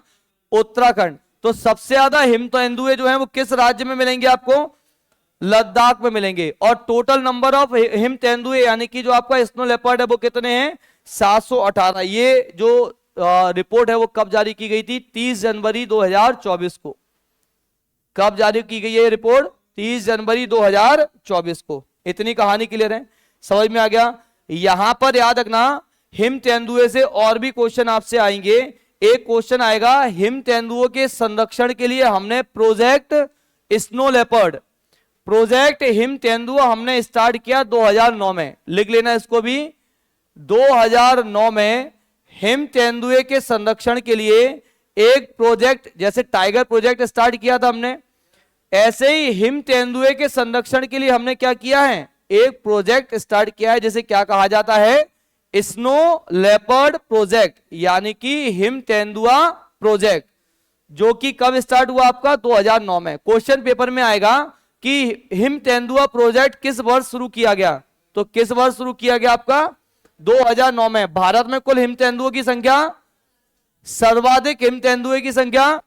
[SPEAKER 1] उत्तराखंड। तो सबसे ज्यादा हिम तेंदुए जो है वो किस राज्य में मिलेंगे आपको, लद्दाख में मिलेंगे। और टोटल नंबर ऑफ हिम तेंदुए यानी कि जो आपका स्नो लेपर्ड है वो कितने हैं, 718। ये जो रिपोर्ट है वो कब जारी की गई थी, 30 जनवरी 2024 को। कब जारी की गई है ये रिपोर्ट, 30 जनवरी 2024 को। इतनी कहानी क्लियर है, समझ में आ गया। यहां पर याद रखना, हिम तेंदुए से और भी क्वेश्चन आपसे आएंगे। एक क्वेश्चन आएगा, हिम तेंदुओं के संरक्षण के लिए हमने project snow leopard, project him तेंदुआ हमने स्टार्ट किया 2009 में, लिख लेना इसको भी। 2009 में हिम तेंदुए के संरक्षण के लिए एक प्रोजेक्ट, जैसे टाइगर प्रोजेक्ट स्टार्ट किया था हमने, ऐसे ही हिम तेंदुए के संरक्षण के लिए हमने क्या किया है, एक प्रोजेक्ट स्टार्ट किया है, जिसे क्या कहा जाता है, स्नो लेपर्ड प्रोजेक्ट, यानी कि हिम तेंदुआ प्रोजेक्ट, जो कि कब स्टार्ट हुआ आपका, 2009 में। क्वेश्चन पेपर में आएगा कि हिम तेंदुआ प्रोजेक्ट किस वर्ष शुरू किया गया, तो किस वर्ष शुरू किया गया आपका, 2009 में। भारत में कुल हिम तेंदुओं की संख्या, सर्वाधिक हिम तेंदुए की संख्या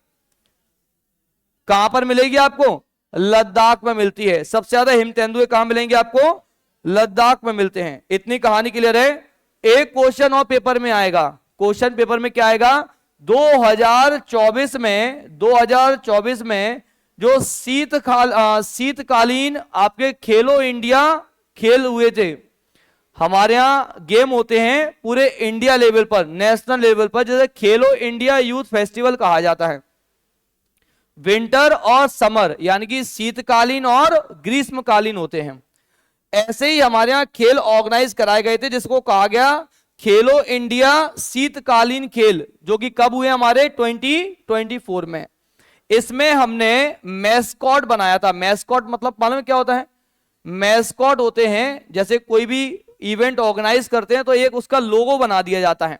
[SPEAKER 1] कहां पर मिलेगी आपको, लद्दाख में मिलती है। सबसे ज्यादा हिम तेंदुए कहां मिलेंगे आपको, लद्दाख में मिलते हैं। इतनी कहानी क्लियर है। एक क्वेश्चन और पेपर में आएगा, क्वेश्चन पेपर में क्या आएगा, 2024 में जो शीतकालीन आपके खेलो इंडिया खेल हुए थे, हमारे यहां गेम होते हैं पूरे इंडिया लेवल पर, नेशनल लेवल पर, जैसे खेलो इंडिया यूथ फेस्टिवल कहा जाता है। विंटर और समर यानी कि शीतकालीन और ग्रीष्मकालीन होते हैं। ऐसे ही हमारे यहां खेल ऑर्गेनाइज कराए गए थे, जिसको कहा गया खेलो इंडिया शीतकालीन खेल, जो कि कब हुए हमारे 2024 में। इसमें हमने मैस्कॉट बनाया था। मैस्कॉट मतलब मालूम है क्या होता है, मैस्कॉट होते हैं, जैसे कोई भी इवेंट ऑर्गेनाइज करते हैं तो एक उसका लोगो बना दिया जाता है।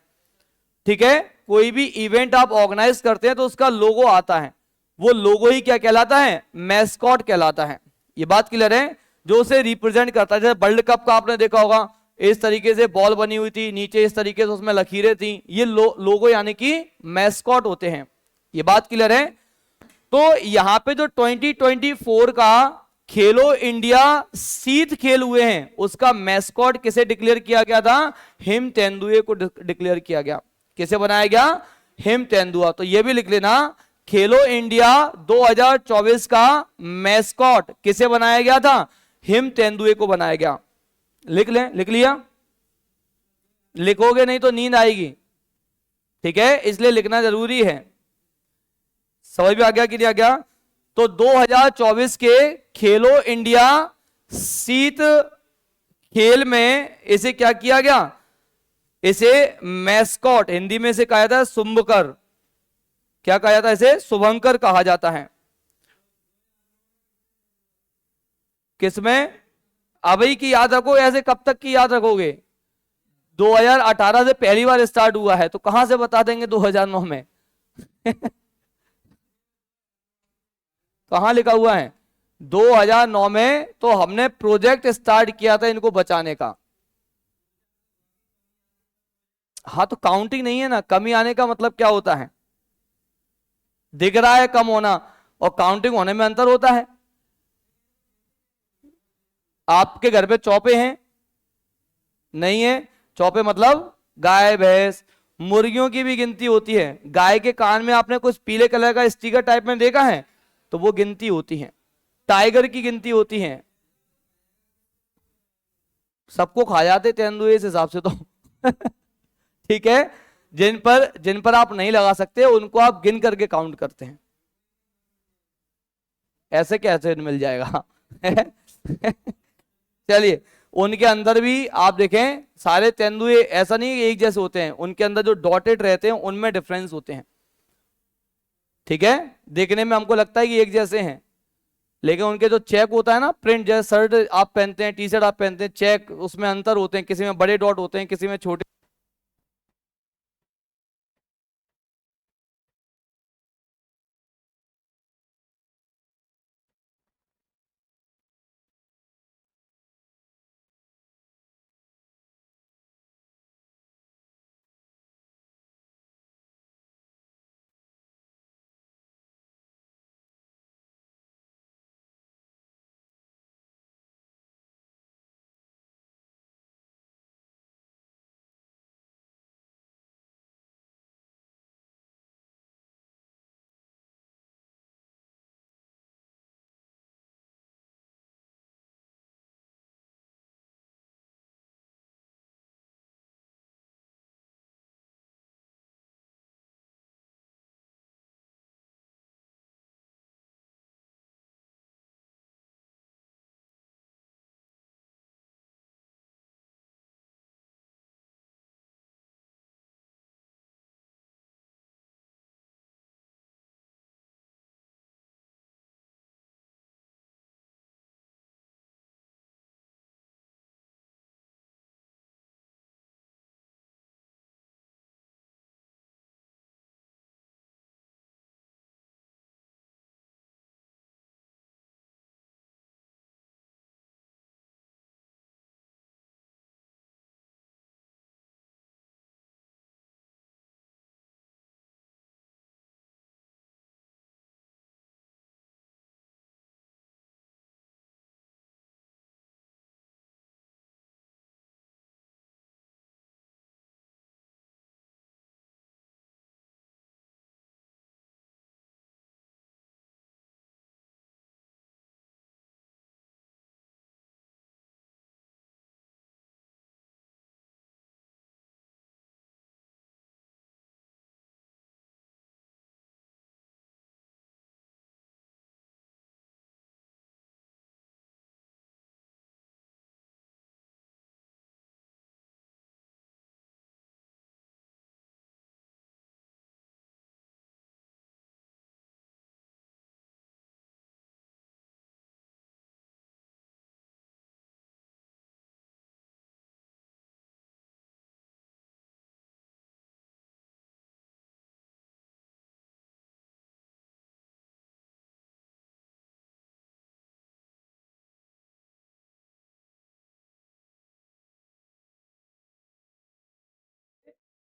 [SPEAKER 1] ठीक है, कोई भी इवेंट आप ऑर्गेनाइज करते हैं तो उसका लोगो आता है, वो लोगो ही क्या कहलाता है, मैस्कॉट कहलाता है। ये बात क्लियर है, जो उसे रिप्रेजेंट करता है। जैसे वर्ल्ड कप का आपने देखा होगा, इस तरीके से बॉल बनी हुई थी, नीचे इस तरीके से उसमें लकीरें थी, ये लोगो यानी कि मैस्कॉट होते हैं। ये बात क्लियर है। तो यहां पे जो 2024 का खेलो इंडिया शीत खेल हुए हैं, उसका मैस्कॉट किसे डिक्लेयर किया गया था, हिम तेंदुए को डिक्लेयर किया गया। किसे बनाया गया, हिम तेंदुआ। तो ये भी लिख लेना, खेलो इंडिया 2024 का मैस्कॉट किसे बनाया गया था, हिम तेंदुए को बनाया गया। लिख लें, लिख लिया, लिखोगे नहीं तो नींद आएगी। ठीक है, इसलिए लिखना जरूरी है। समझ में आ गया कि नहीं आ गया। तो 2024 के खेलो इंडिया शीत खेल में इसे क्या किया गया, इसे मैस्कॉट, हिंदी में इसे कहा जाता है शुभंकर। क्या कहा जाता है, इसे शुभंकर कहा जाता है। किसमें, अभी की याद रखो, ऐसे कब तक की याद रखोगे, 2018 से पहली बार स्टार्ट हुआ है, तो कहां से बता देंगे 2009 में कहां लिखा हुआ है, 2009 में तो हमने प्रोजेक्ट स्टार्ट किया था इनको बचाने का। हाँ, तो काउंटिंग नहीं है ना, कमी आने का मतलब क्या होता है, दिख रहा है कम होना, और काउंटिंग होने में अंतर होता है। आपके घर पे चौपे हैं, नहीं है, चौपे मतलब गाय भैंस, मुर्गियों की भी गिनती होती है। गाय के कान में आपने कुछ पीले कलर का स्टिकर टाइप में देखा है, तो वो गिनती होती है। टाइगर की गिनती होती है। सबको खा जाते तेंदुए इस हिसाब से तो ठीक है, जिन पर आप नहीं लगा सकते उनको आप गिन करके काउंट करते हैं। ऐसे कैसे मिल जाएगा चलिए, उनके अंदर भी आप देखें, सारे तेंदुए ऐसा नहीं एक जैसे होते हैं, उनके अंदर जो डॉटेड रहते हैं उनमें डिफरेंस होते हैं। ठीक है, देखने में हमको लगता है कि एक जैसे हैं, लेकिन उनके जो चेक होता है ना, प्रिंट, जैसे शर्ट आप पहनते हैं, टी शर्ट आप पहनते हैं, चेक उसमें अंतर होते हैं, किसी में बड़े डॉट होते हैं, किसी में छोटे।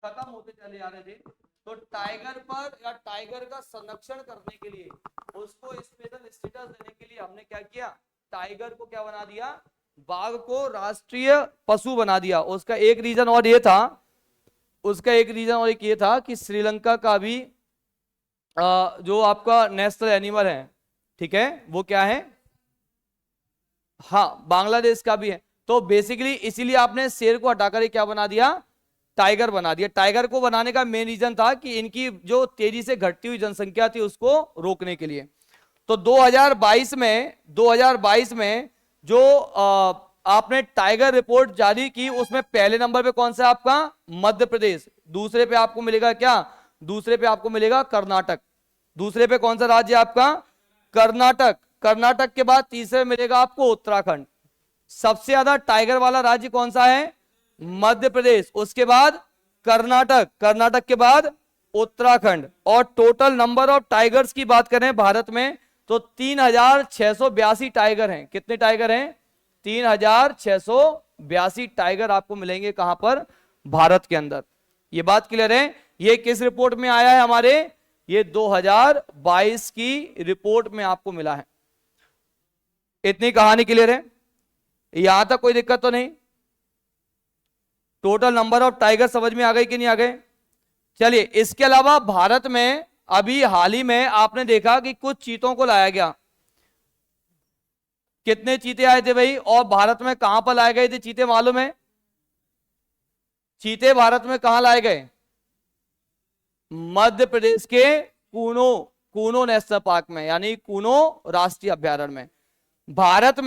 [SPEAKER 1] खत्म होते चले जा रहे थे। तो टाइगर पर या टाइगर का संरक्षण करने के लिए, उसको स्पेशल स्टेटस देने के लिए हमने क्या किया, टाइगर को क्या बना दिया, बाघ को राष्ट्रीय पशु बना दिया। उसका एक रीजन और ये था, उसका एक रीजन और एक ये था कि श्रीलंका का भी जो आपका नेशनल एनिमल है, ठीक है, वो क्या है, हाँ बांग्लादेश का भी है। तो बेसिकली इसीलिए आपने शेर को हटाकर क्या बना दिया, टाइगर बना दिया। टाइगर को बनाने का मेन रीजन था कि इनकी जो तेजी से घटती हुई जनसंख्या थी उसको रोकने के लिए। तो 2022 में जो आपने टाइगर रिपोर्ट जारी की, उसमें पहले नंबर पे कौन सा है आपका, मध्य प्रदेश। दूसरे पे आपको मिलेगा क्या, दूसरे पे आपको मिलेगा कर्नाटक। दूसरे पे कौन सा राज्य है आपका, कर्नाटक। कर्नाटक के बाद तीसरे मिलेगा आपको उत्तराखंड। सबसे ज्यादा टाइगर वाला राज्य कौन सा है, मध्य प्रदेश, उसके बाद कर्नाटक, कर्नाटक के बाद उत्तराखंड। और टोटल नंबर ऑफ टाइगर्स की बात करें भारत में तो 3682 टाइगर हैं। कितने टाइगर हैं, 3682 टाइगर आपको मिलेंगे कहां पर, भारत के अंदर। ये बात क्लियर है। ये किस रिपोर्ट में आया है हमारे, ये 2022 की रिपोर्ट में आपको मिला है। इतनी कहानी क्लियर है, यहां तक कोई दिक्कत तो नहीं। टोटल नंबर ऑफ टाइगर समझ में आ गई कि नहीं आ गए। चलिए, इसके अलावा भारत में अभी हाल ही में आपने देखा कि कुछ चीतों को लाया गया। कितने चीते आए थे भाई, और भारत में कहां पर लाए गए थे चीते, मालूम है, चीते भारत में कहां लाए गए, मध्य प्रदेश के कूनो नेशनल पार्क में, यानी कूनो राष्ट्रीय अभ्यारण्य में। भारत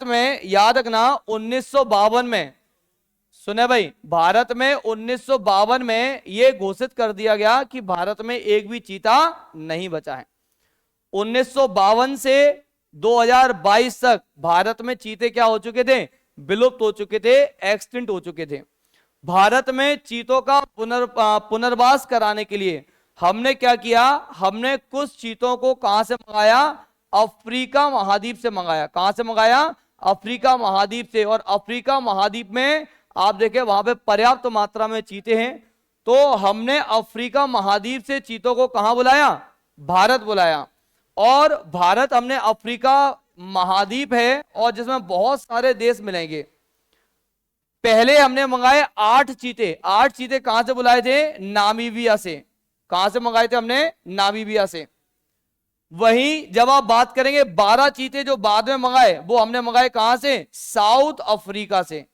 [SPEAKER 1] में याद रखना 1952 में, सुने भाई, भारत में 1952 में यह घोषित कर दिया गया कि भारत में एक भी चीता नहीं बचा है। 1952 से 2022 तक भारत में चीते क्या हो चुके थे, विलुप्त हो चुके थे, एक्सटिंक्ट हो चुके थे। भारत में चीतों का पुनर्वास कराने के लिए हमने क्या किया, हमने कुछ चीतों को कहां से मंगाया, अफ्रीका महाद्वीप से मंगाया। कहां से मंगाया, अफ्रीका महाद्वीप से। और अफ्रीका महाद्वीप में आप देखें वहां पे पर्याप्त मात्रा में चीते हैं। तो हमने अफ्रीका महाद्वीप से चीतों को कहां बुलाया, भारत बुलाया। और भारत हमने अफ्रीका महाद्वीप है और जिसमें बहुत सारे देश मिलेंगे। पहले हमने मंगाए 8 चीते। 8 चीते कहां से बुलाए थे, नामीबिया से। कहां से मंगाए थे हमने, नामीबिया से। वहीं जब आप बात करेंगे 12 चीते जो बाद में मंगाए, वो हमने मंगाए कहां से, साउथ अफ्रीका से।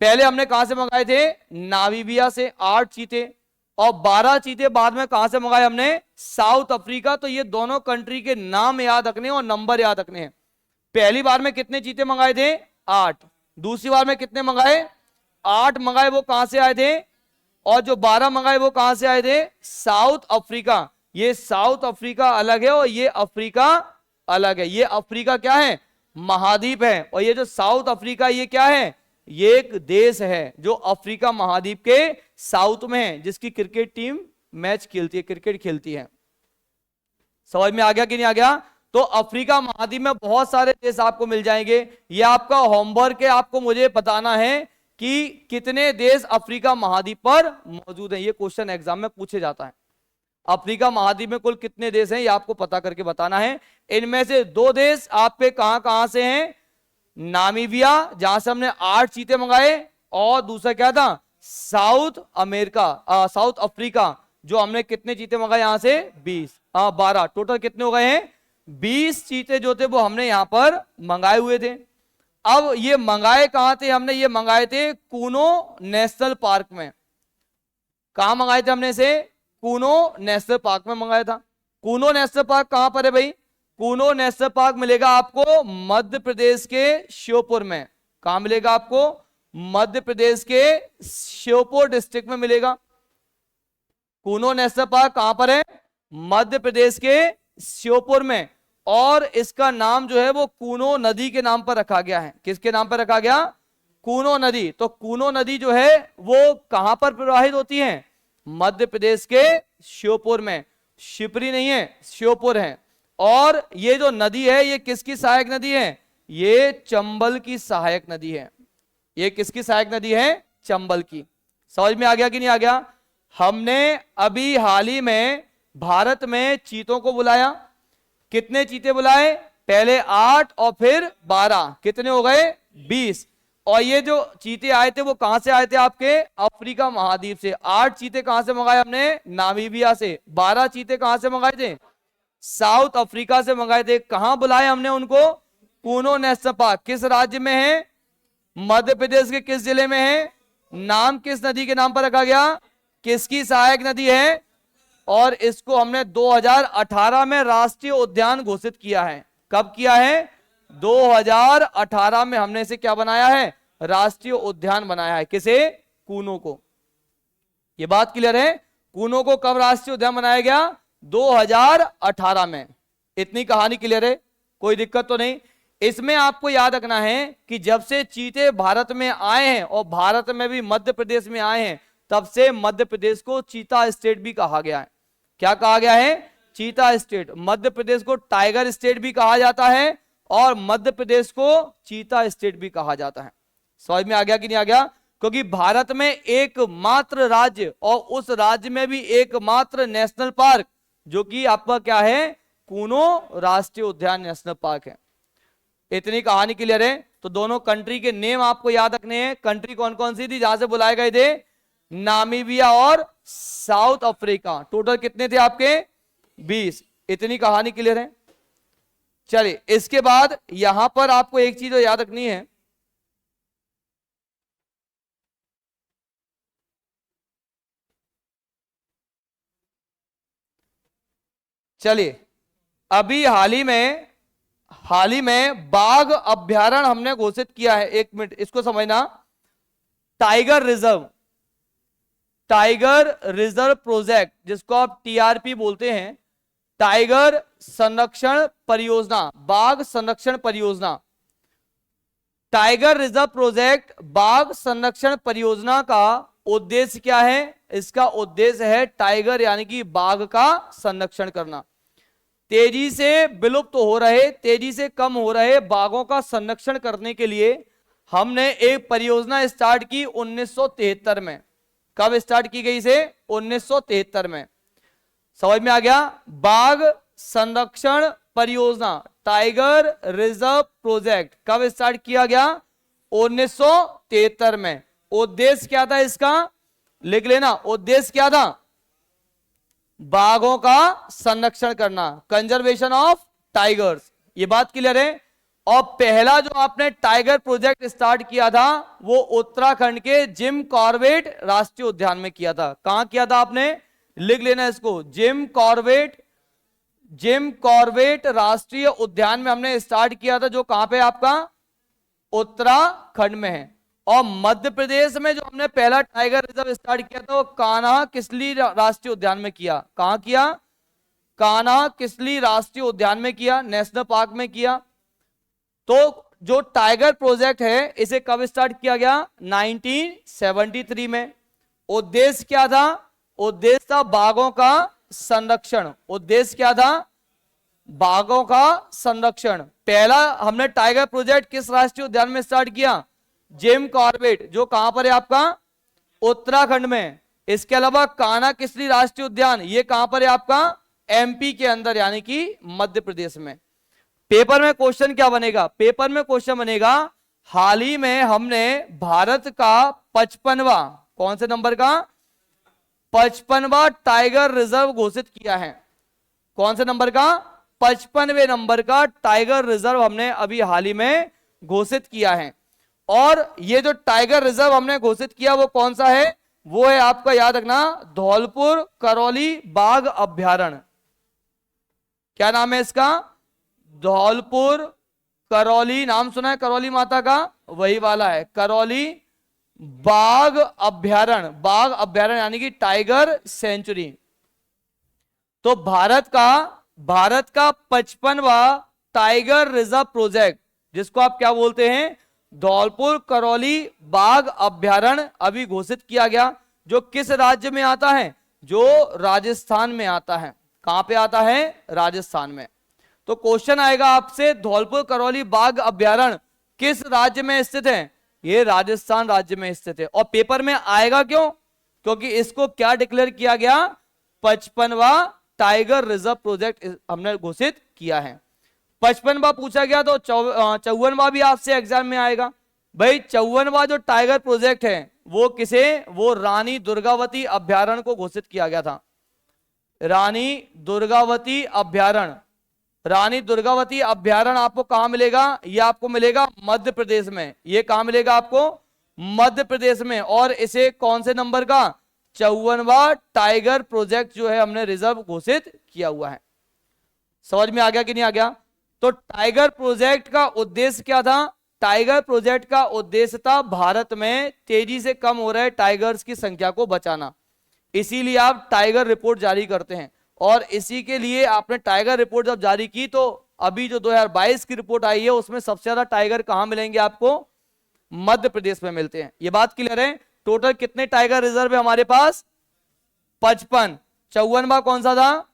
[SPEAKER 1] पहले हमने कहां से मंगाए थे, नामीबिया से 8 चीते, और 12 चीते बाद में कहां से मंगाए हमने, साउथ अफ्रीका। तो ये दोनों कंट्री के नाम याद रखने और नंबर याद रखने हैं। पहली बार में कितने चीते मंगाए थे, 8। दूसरी बार में कितने मंगाए, 8 मंगाए, वो कहां से आए थे, और जो 12 मंगाए वो कहां से आए थे, साउथ अफ्रीका। ये साउथ अफ्रीका अलग है और ये अफ्रीका अलग है। ये अफ्रीका क्या है, महाद्वीप है, और ये जो साउथ अफ्रीका ये क्या है, ये एक देश है जो अफ्रीका महाद्वीप के साउथ में है, जिसकी क्रिकेट टीम मैच खेलती है, क्रिकेट खेलती है। समझ में आ गया कि नहीं आ गया। तो अफ्रीका महाद्वीप में बहुत सारे देश आपको मिल जाएंगे। ये आपका होमवर्क है, आपको मुझे बताना है कि कितने देश अफ्रीका महाद्वीप पर मौजूद हैं। ये क्वेश्चन एग्जाम में पूछे जाता है। अफ्रीका महाद्वीप में कुल कितने देश हैं ये आपको पता करके बताना है। इनमें से 2 देश आपके कहां से हैं, नामीबिया जहां से हमने 8 चीते मंगाए, और दूसरा क्या था, साउथ अफ्रीका जो हमने कितने चीते मंगाए यहां से, 12। टोटल कितने हो गए हैं, 20 चीते जो थे वो हमने यहां पर मंगाए हुए थे। अब ये मंगाए कहां थे हमने, ये मंगाए थे कूनो नेशनल पार्क में। कहां मंगाए थे हमने से, कूनो नेशनल पार्क में मंगाया था। कूनो नेशनल पार्क कहां पर है भाई, कूनो नेशनल पार्क मिलेगा आपको मध्य प्रदेश के श्योपुर में। कहां मिलेगा आपको, मध्य प्रदेश के श्योपुर डिस्ट्रिक्ट में मिलेगा। कूनो नेशनल पार्क कहां पर है, मध्य प्रदेश के श्योपुर में। और इसका नाम जो है वो कूनो नदी के नाम पर रखा गया है। किसके नाम पर रखा गया, कूनो नदी। तो कूनो नदी जो है वो कहां पर प्रवाहित होती है, मध्य प्रदेश के श्योपुर में। शिवपुरी नहीं है, श्योपुर है। और ये जो नदी है ये किसकी सहायक नदी है, ये चंबल की सहायक नदी है। ये किसकी सहायक नदी है, चंबल की। समझ में आ गया कि नहीं आ गया? हमने अभी हाल ही में भारत में चीतों को बुलाया। कितने चीते बुलाए? पहले 8 और फिर 12, कितने हो गए? 20। और ये जो चीते आए थे वो कहां से आए थे? आपके अफ्रीका महाद्वीप से। 8 चीते कहां से मंगाए हमने? नामीबिया से। 12 चीते कहां से मंगाए थे? साउथ अफ्रीका से मंगाए थे। कहां बुलाए हमने उनको? Kuno national park. किस राज्य में है? मध्य प्रदेश के किस जिले में है? नाम किस नदी के नाम पर रखा गया? किसकी सहायक नदी है? और इसको हमने 2018 में राष्ट्रीय उद्यान घोषित किया है। कब किया है? 2018 में हमने इसे क्या बनाया है? राष्ट्रीय उद्यान बनाया है। किसे? कूनो को। ये बात क्लियर है? कूनो को कब राष्ट्रीय उद्यान बनाया गया? 2018 में। इतनी कहानी क्लियर है? कोई दिक्कत तो नहीं? इसमें आपको याद रखना है कि जब से चीते भारत में आए हैं और भारत में भी मध्य प्रदेश में आए हैं, तब से मध्य प्रदेश को चीता स्टेट भी कहा गया है। क्या कहा गया है? चीता स्टेट। मध्य प्रदेश को टाइगर स्टेट भी कहा जाता है और मध्य प्रदेश को चीता स्टेट भी कहा जाता है। समझ में आ गया कि नहीं आ गया? क्योंकि भारत में एकमात्र राज्य और उस राज्य में भी एकमात्र नेशनल पार्क जो कि आपका क्या है? कूनो राष्ट्रीय उद्यान नेशनल पार्क है। इतनी कहानी क्लियर है? तो दोनों कंट्री के नेम आपको याद रखने हैं। कंट्री कौन कौन सी थी जहां से बुलाए गए थे? नामीबिया और साउथ अफ्रीका। टोटल कितने थे आपके? 20। इतनी कहानी क्लियर है? चलिए, इसके बाद यहां पर आपको एक चीज याद रखनी है। चलिए, अभी हाल ही में बाघ अभ्यारण्य हमने घोषित किया है। एक मिनट इसको समझना। Tiger reserve, tiger reserve project, जिसको आप टीआरपी बोलते हैं, टाइगर संरक्षण परियोजना, बाघ संरक्षण परियोजना। टाइगर रिजर्व प्रोजेक्ट बाघ संरक्षण परियोजना का उद्देश्य क्या है? इसका उद्देश्य है टाइगर यानी कि बाघ का संरक्षण करना। तेजी से विलुप्त हो रहे, तेजी से कम हो रहे बाघों का संरक्षण करने के लिए हमने एक परियोजना स्टार्ट की 1973 में। कब स्टार्ट की गई? से 1973 में। समझ में आ गया? बाघ संरक्षण परियोजना, टाइगर रिजर्व प्रोजेक्ट कब स्टार्ट किया गया? 1973 में। उद्देश्य क्या था इसका? लिख लेना। उद्देश्य क्या था? बाघों का संरक्षण करना, कंजर्वेशन ऑफ टाइगर्स। ये बात क्लियर है? और पहला जो आपने टाइगर प्रोजेक्ट स्टार्ट किया था वो उत्तराखंड के जिम कॉर्बेट राष्ट्रीय उद्यान में किया था। कहां किया था आपने? लिख लेना इसको। जिम कॉर्बेट राष्ट्रीय उद्यान में हमने स्टार्ट किया था, जो कहां पे? आपका उत्तराखंड में है। और मध्य प्रदेश में जो हमने पहला टाइगर रिजर्व स्टार्ट किया था वो कान्हा किसली राष्ट्रीय उद्यान में किया। कहां किया? कान्हा किसली राष्ट्रीय उद्यान में किया, नेशनल पार्क में किया। तो जो टाइगर प्रोजेक्ट है इसे कब स्टार्ट किया गया? 1973 में। उद्देश्य क्या था? उद्देश्य था बाघों का संरक्षण। उद्देश्य क्या था? बाघों का संरक्षण। पहला हमने टाइगर प्रोजेक्ट किस राष्ट्रीय उद्यान में स्टार्ट किया? जिम कॉर्बेट, जो कहां पर है? आपका उत्तराखंड में। इसके अलावा कान्हा किसली राष्ट्रीय उद्यान, ये कहां पर है? आपका एमपी के अंदर, यानी कि मध्य प्रदेश में। पेपर में क्वेश्चन क्या बनेगा? पेपर में क्वेश्चन बनेगा, हाल ही में हमने भारत का 55वां, कौन से नंबर का? 55वां टाइगर रिजर्व घोषित किया है। कौन से नंबर का? 55वें नंबर का टाइगर रिजर्व हमने अभी हाल ही में घोषित किया है। और ये जो टाइगर रिजर्व हमने घोषित किया वो कौन सा है? वो है आपका, याद रखना, धौलपुर करौली बाघ अभ्यारण्य। क्या नाम है इसका? धौलपुर करौली। नाम सुना है करौली माता का? वही वाला है, करौली बाघ अभ्यारण्य। बाघ अभ्यारण्य यानी कि टाइगर सेंचुरी। तो भारत का 55वां टाइगर रिजर्व प्रोजेक्ट, जिसको आप क्या बोलते हैं? धौलपुर करौली बाघ अभ्यारण्य, अभी घोषित किया गया। जो किस राज्य में आता है? जो राजस्थान में आता है। कहां पे आता है? राजस्थान में। तो क्वेश्चन आएगा आपसे, धौलपुर करौली बाघ अभ्यारण्य किस राज्य में स्थित है? ये राजस्थान राज्य में स्थित है। और पेपर में आएगा क्यों? क्योंकि इसको क्या डिक्लेयर किया गया, 55वां टाइगर रिजर्व प्रोजेक्ट हमने घोषित किया है। 55वां पूछा गया तो 54वां भी आपसे एग्जाम में आएगा। भाई 54वां जो टाइगर प्रोजेक्ट है वो किसे, वो रानी दुर्गावती अभ्यारण्य को घोषित किया गया था। रानी दुर्गावती अभ्यारण्य, रानी दुर्गावती अभ्यारण्य आपको कहां मिलेगा, ये आपको मिलेगा मध्य प्रदेश में। ये कहां मिलेगा आपको, मध्य प्रदेश में। और इसे कौन से नंबर का, 54वां टाइगर प्रोजेक्ट जो है हमने रिजर्व घोषित किया हुआ है। समझ में आ गया कि नहीं आ गया। तो टाइगर प्रोजेक्ट का उद्देश्य क्या था, टाइगर प्रोजेक्ट का उद्देश्य था भारत में तेजी से कम हो रहे टाइगर्स की संख्या को बचाना। इसीलिए आप टाइगर रिपोर्ट जारी करते हैं। और इसी के लिए आपने टाइगर रिपोर्ट जब जारी की तो अभी जो 2022 की रिपोर्ट आई है उसमें सबसे ज्यादा टाइगर कहां मिलेंगे आपको, मध्य प्रदेश में मिलते हैं। ये बात क्लियर है। टोटल कितने टाइगर रिजर्व है हमारे पास, 55। 54वां कौन सा था,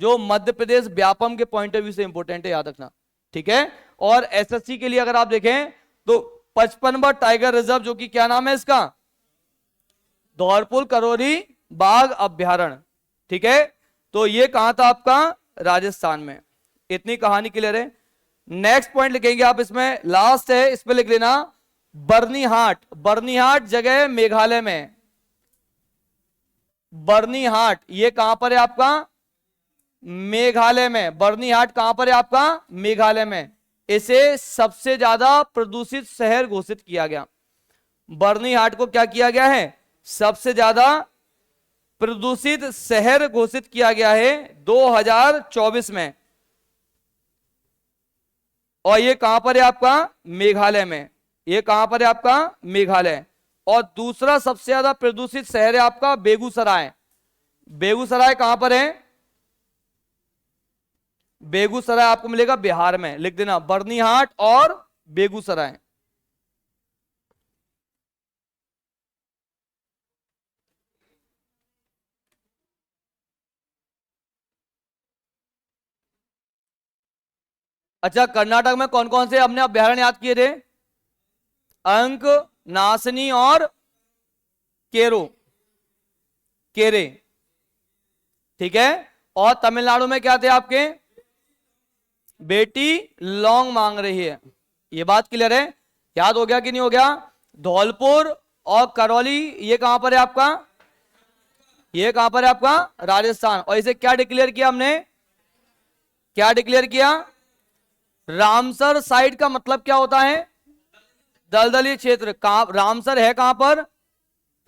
[SPEAKER 1] जो मध्य प्रदेश व्यापम के पॉइंट ऑफ व्यू से इंपॉर्टेंट है, याद रखना, ठीक है। और एसएससी के लिए अगर आप देखें तो 55वां टाइगर रिजर्व जो कि क्या नाम है इसका, धौलपुर करौरी बाघ अभ्यारण्य, ठीक है। तो ये कहां था आपका, राजस्थान में। इतनी कहानी क्लियर है। नेक्स्ट पॉइंट लिखेंगे आप, इसमें लास्ट है, इसमें लिख लेना बर्नीहाट। बर्नीहाट जगह मेघालय में, बर्नीहाट ये कहां पर है आपका, मेघालय में। बर्नीहाट कहां पर है आपका, मेघालय में। इसे सबसे ज्यादा प्रदूषित शहर घोषित किया गया। बर्नीहाट को क्या किया गया है, सबसे ज्यादा प्रदूषित शहर घोषित किया गया है 2024 में। और ये कहां पर है आपका, मेघालय में। ये कहां पर है आपका, मेघालय। और दूसरा सबसे ज्यादा प्रदूषित शहर है आपका बेगूसराय। बेगूसराय कहां पर है, बेगूसराय आपको मिलेगा बिहार में। लिख देना बर्नीहाट और बेगूसराय। अच्छा, कर्नाटक में कौन कौन से हमने अभ्यारण्य याद किए थे, अंक, नासनी और केरो, केरे, ठीक है। और तमिलनाडु में क्या थे आपके, बेटी लौंग मांग रही है। ये बात क्लियर है, याद हो गया कि नहीं हो गया। धौलपुर और करौली ये कहां पर है आपका, ये कहां पर है आपका, राजस्थान। और इसे क्या डिक्लेयर किया हमने, क्या डिक्लेयर किया, रामसर साइट का मतलब क्या होता है, दलदली क्षेत्र। कहां रामसर है, कहां पर,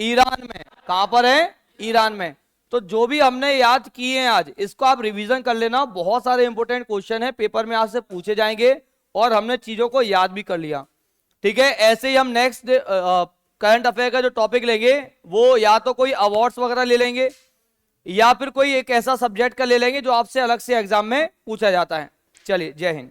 [SPEAKER 1] ईरान में। कहां पर है, ईरान में। तो जो भी हमने याद किए हैं आज, इसको आप रिवीजन कर लेना। बहुत सारे इंपॉर्टेंट क्वेश्चन है, पेपर में आपसे पूछे जाएंगे और हमने चीजों को याद भी कर लिया, ठीक है। ऐसे ही हम नेक्स्ट करंट अफेयर का जो टॉपिक लेंगे वो या तो कोई अवार्ड्स वगैरह ले लेंगे या फिर कोई एक ऐसा सब्जेक्ट का ले लेंगे जो आपसे अलग से एग्जाम में पूछा जाता है। चलिए, जय हिंद।